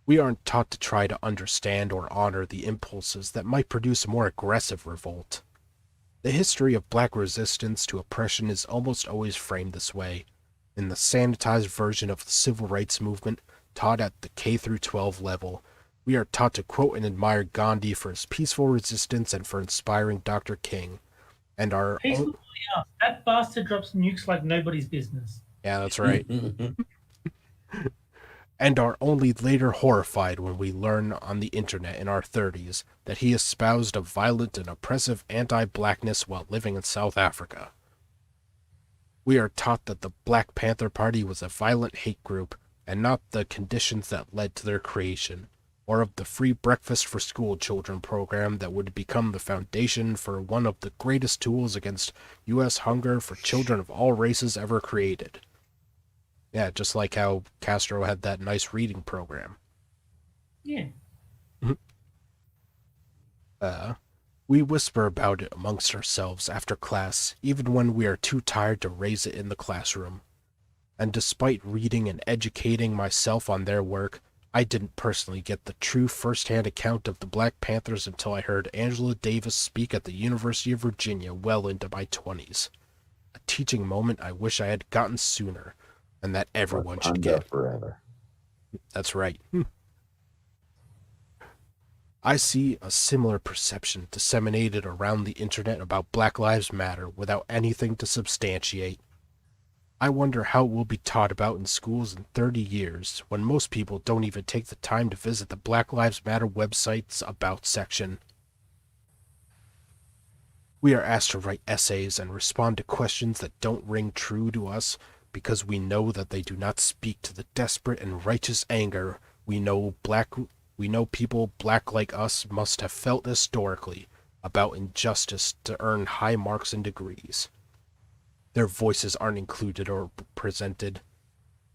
We aren't taught to try to understand or honor the impulses that might produce a more aggressive revolt. The history of black resistance to oppression is almost always framed this way. In the sanitized version of the civil rights movement, taught at the K-12 level, we are taught to quote and admire Gandhi for his peaceful resistance and for inspiring Dr. King. And our Peaceful, that bastard drops nukes like nobody's business. Yeah, that's right. And are only later horrified when we learn on the internet in our 30s that he espoused a violent and oppressive anti-blackness while living in South Africa. We are taught that the Black Panther Party was a violent hate group, and not the conditions that led to their creation, or of the free breakfast for school children program that would become the foundation for one of the greatest tools against U.S. hunger for children of all races ever created. Yeah, just like how Castro had that nice reading program. Yeah. We whisper about it amongst ourselves after class, even when we are too tired to raise it in the classroom. And despite reading and educating myself on their work, I didn't personally get the true first-hand account of the Black Panthers until I heard Angela Davis speak at the University of Virginia well into my 20s. A teaching moment I wish I had gotten sooner, and that everyone should Wakanda get. forever. That's right. I see a similar perception disseminated around the internet about Black Lives Matter without anything to substantiate. I wonder how it will be taught about in schools in 30 years, when most people don't even take the time to visit the Black Lives Matter website's About section. We are asked to write essays and respond to questions that don't ring true to us because we know that they do not speak to the desperate and righteous anger we know people black like us must have felt historically about injustice to earn high marks and degrees. Their voices aren't included or presented.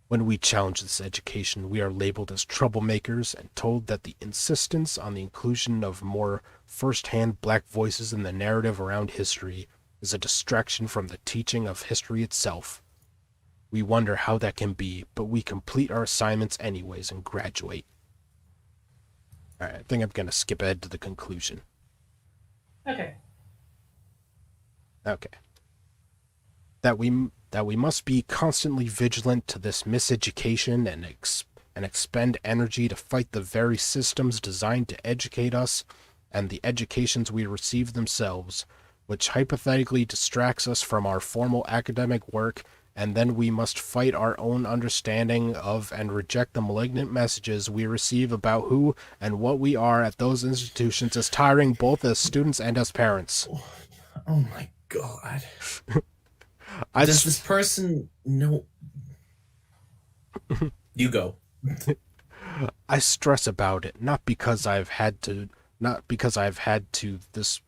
When we challenge this education, we are labeled as troublemakers and told that the insistence on the inclusion of more first-hand black voices in the narrative around history is a distraction from the teaching of history itself. We wonder how that can be, but we complete our assignments anyways and graduate. Alright, I think I'm going to skip ahead to the conclusion. Okay. Okay. That we must be constantly vigilant to this miseducation and expend energy to fight the very systems designed to educate us and the educations we receive themselves, which hypothetically distracts us from our formal academic work, and then we must fight our own understanding of and reject the malignant messages we receive about who and what we are at those institutions as tiring both as students and as parents. Oh my god. I Does this person know? You go. I stress about it, not because I've had to this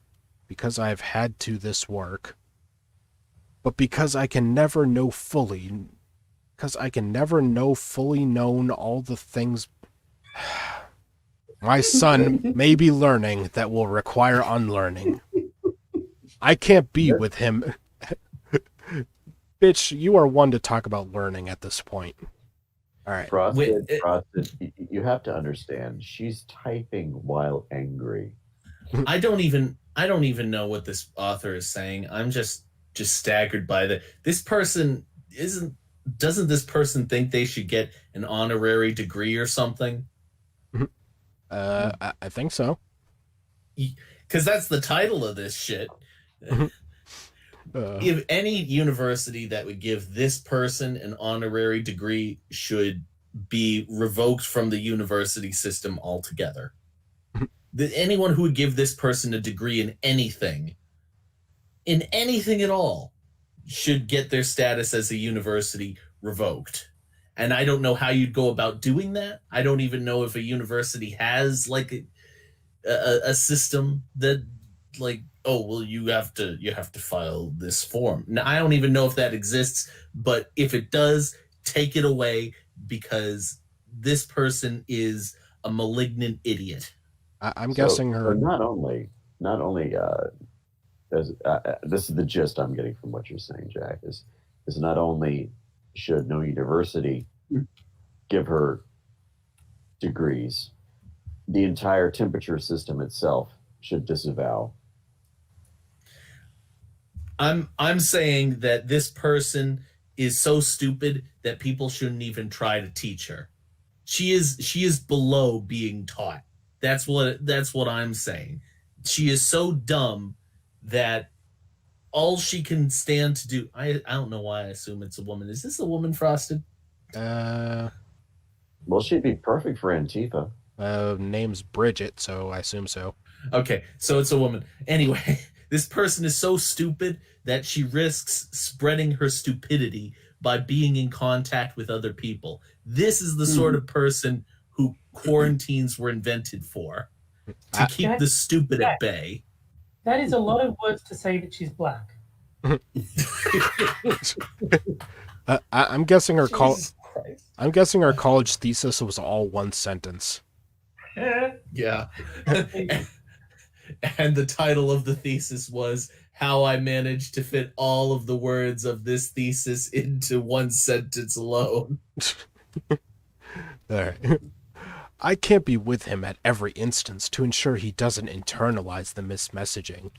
work, but because I can never know fully known all the things my son may be learning that will require unlearning. I can't be with him. Bitch, you are one to talk about learning at this point. All right. Frosted, you have to understand, she's typing while angry. I don't even know what this author is saying. I'm just staggered by that. This person doesn't this person think they should get an honorary degree or something? I think so. Because that's the title of this shit. If any university that would give this person an honorary degree should be revoked from the university system altogether. Anyone who would give this person a degree in anything at all, should get their status as a university revoked. And I don't know how you'd go about doing that. I don't even know if a university has like a system that like, oh well, you have to file this form. Now I don't even know if that exists, but if it does, take it away, because this person is a malignant idiot. I'm guessing her. So not only this is the gist I'm getting from what you're saying, Jack, is not only should no university give her degrees, the entire temperature system itself should disavow. I'm saying that this person is so stupid that people shouldn't even try to teach her. She is below being taught. That's what I'm saying. She is so dumb that all she can stand to do. I don't know why I assume it's a woman. Is this a woman, Frosted? Well, she'd be perfect for Antifa. Name's Bridget, so I assume so. Okay, so it's a woman. Anyway, This person is so stupid that she risks spreading her stupidity by being in contact with other people. This is the sort of person who quarantines were invented for, to keep the stupid at bay. That is a lot of words to say that she's black. I'm guessing her Jesus Christ. I'm guessing our college thesis was all one sentence. Yeah. And the title of the thesis was How I Managed to Fit All of the Words of This Thesis into One Sentence Alone. All right. I can't be with him at every instance to ensure he doesn't internalize the mismessaging.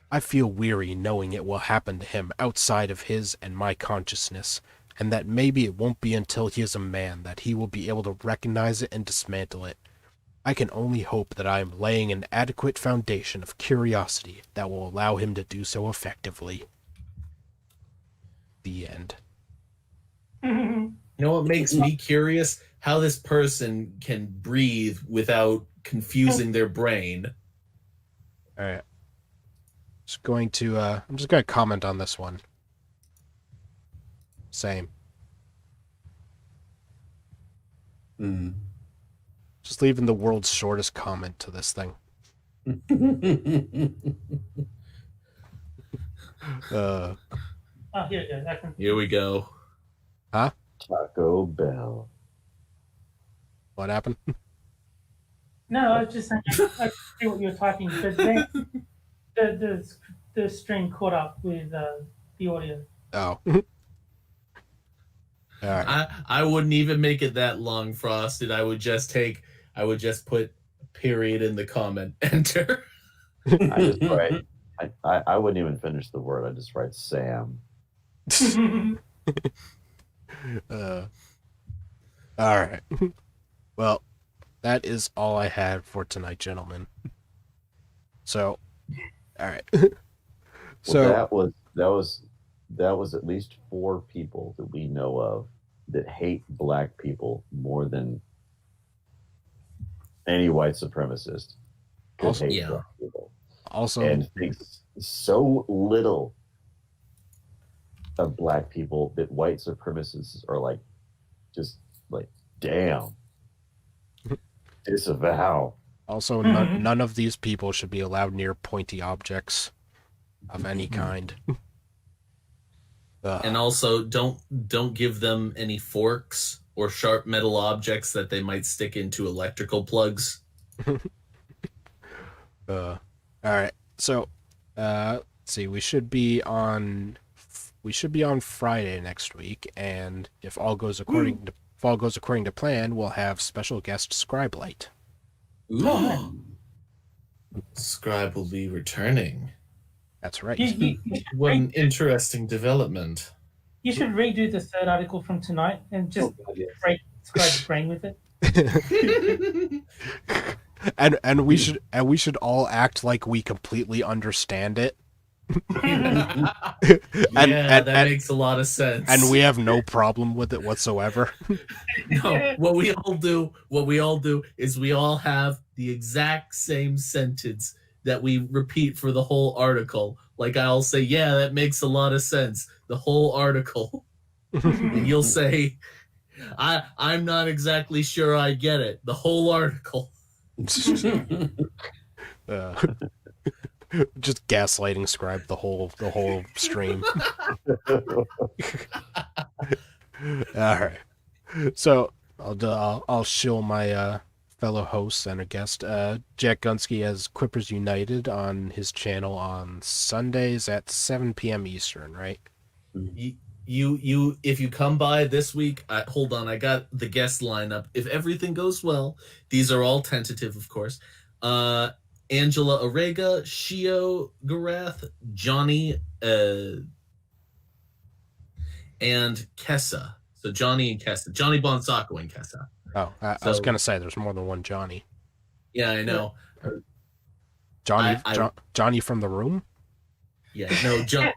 I feel weary knowing it will happen to him outside of his and my consciousness, and that maybe it won't be until he is a man that he will be able to recognize it and dismantle it. I can only hope that I am laying an adequate foundation of curiosity that will allow him to do so effectively. The end. You know what makes me curious? How this person can breathe without confusing their brain. All right. I'm just going to comment on this one. Same. Just leaving the world's shortest comment to this thing. Oh, here it goes. I can... Here we go. Taco Bell. What happened? No, I was just saying, I see what you're typing, but then the stream caught up with the audio. Oh. All right. I wouldn't even make it that long, Frosted. I would just put period in the comment. Enter. I just write. I wouldn't even finish the word. I just write Sam. All right. Well, that is all I had for tonight, gentlemen. So, all right. So that was at least 4 people that we know of that hate black people more than any white supremacist could Also- hate Yeah. black people, also, and thinks so little of black people that white supremacists are like, just like, damn, disavow. also none of these people should be allowed near pointy objects of any kind. And also don't give them any forks or sharp metal objects that they might stick into electrical plugs. All right. So, let's see. We should be on Friday next week, and if all goes according to plan, we'll have special guest Scribelight. Ooh. Scribe will be returning. That's right. What an interesting development. You should redo the third article from tonight and just break Scribe's brain with it. and we should all act like we completely understand it. That makes a lot of sense. And we have no problem with it whatsoever. No, what we all do is we all have the exact same sentence that we repeat for the whole article. Like I'll say, yeah, that makes a lot of sense. The whole article. And you'll say, I'm not exactly sure I get it. The whole article. Just gaslighting Scribe the whole stream. All right. So I'll shill my fellow hosts and a guest, Jack Gunsky, as Quippers United on his channel on Sundays at 7 p.m. Eastern, right? You if you come by this week, hold on, I got the guest lineup. If everything goes well, these are all tentative, of course. Angela Orega, Shio Garath, Johnny, and Kessa. So Johnny and Kessa. Johnny Bonsaco and Kessa. Oh, I was going to say there's more than one Johnny. Yeah, I know. Johnny from the room? Yeah, no, John.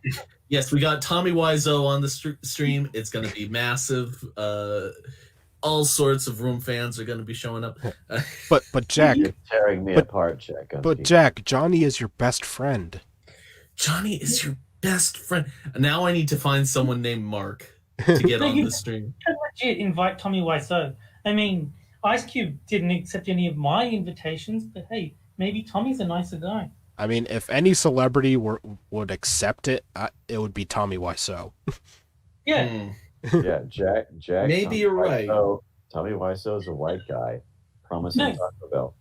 Yes, we got Tommy Wiseau on the stream. It's going to be massive. All sorts of room fans are going to be showing up. But Jack, you're tearing me apart, Jack. But Jack, Johnny is your best friend. Johnny is your best friend. Now I need to find someone named Mark to get on the stream. You can legit invite Tommy Wiseau. I mean, Ice Cube didn't accept any of my invitations, but hey, maybe Tommy's a nicer guy. I mean, if any celebrity would accept it, it would be Tommy Wiseau. Yeah. Hmm. Yeah, Jack. Maybe Tommy you're right. Tommy Wiseau is a white guy promising No. Taco Bell.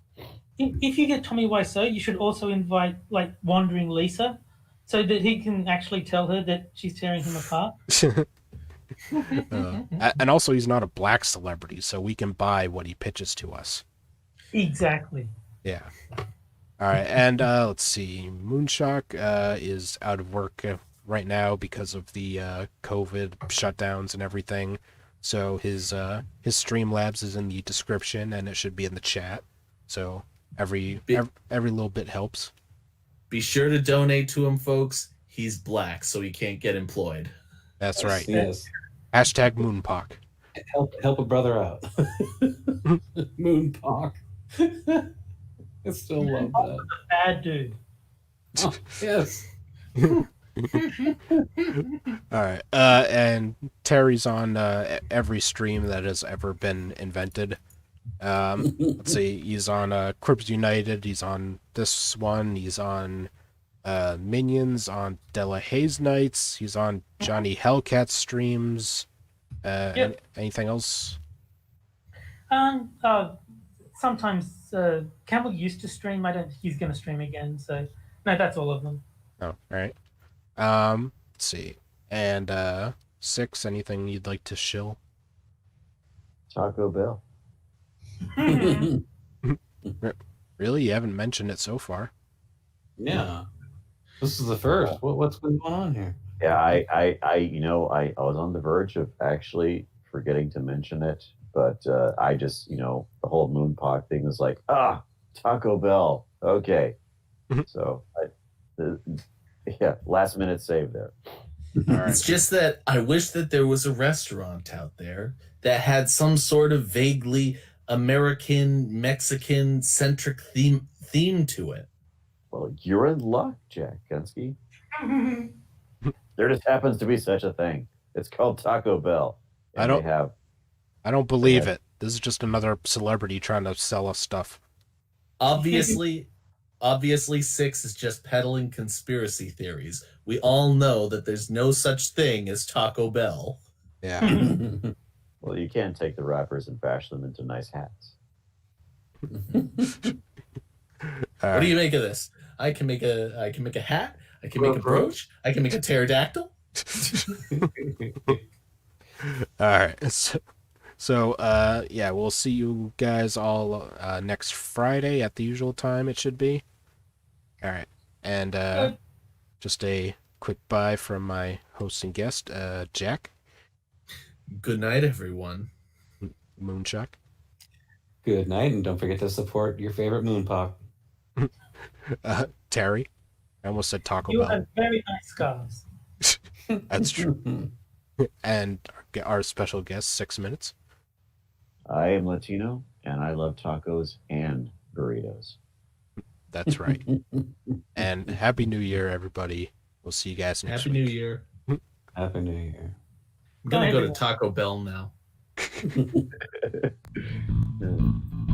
If you get Tommy Wiseau, you should also invite like Wandering Lisa, so that he can actually tell her that she's tearing him apart. And also, he's not a black celebrity, so we can buy what he pitches to us. Exactly. Yeah. All right, and let's see. Moonshock is out of work right now because of the COVID shutdowns and everything. So his Streamlabs is in the description, and it should be in the chat. So every little bit helps. Be sure to donate to him, folks. He's black, so he can't get employed. That's right. Yes. Hashtag Moonpock. Help a brother out. Moonpock. I still love that. Bad dude. Oh, yes. All right. And Terry's on every stream that has ever been invented. Let's see. He's on Crips United. He's on this one. He's on Minions, on Della Hayes Nights. He's on Johnny Hellcat streams. Yep. Anything else? Sometimes Campbell used to stream. I don't think he's going to stream again. So no, that's all of them. Oh, all right. Let's see. And 6, anything you'd like to shill? Taco Bell. Really? You haven't mentioned it so far. Yeah. This is the first. What's been going on here? Yeah, I was on the verge of actually forgetting to mention it, but I just, the whole Moonpock thing was like, Taco Bell. Okay. So, last minute save there. All right. It's just that I wish that there was a restaurant out there that had some sort of vaguely American, Mexican centric theme to it. Well, you're in luck, Jack Gunsky. There just happens to be such a thing. It's called Taco Bell. I don't believe it. This is just another celebrity trying to sell us stuff. Obviously 6 is just peddling conspiracy theories. We all know that there's no such thing as Taco Bell. Yeah. Well, you can take the wrappers and fashion them into nice hats. What do you make of this? I can make a hat. I can make a brooch. I can make a pterodactyl. All right. So, we'll see you guys all next Friday at the usual time it should be. All right. And just a quick bye from my host and guest, Jack. Good night, everyone. Moonshock. Good night, and don't forget to support your favorite Moonpock. Terry. I almost said Taco You Bell. have very nice scars. That's true. And our special guest, 6 minutes. I am Latino, and I love tacos and burritos. That's right. And Happy New Year, everybody. We'll see you guys next Happy week. New Year. Happy New Year. I'm gonna Bye, go to everyone. Taco Bell now. Yeah.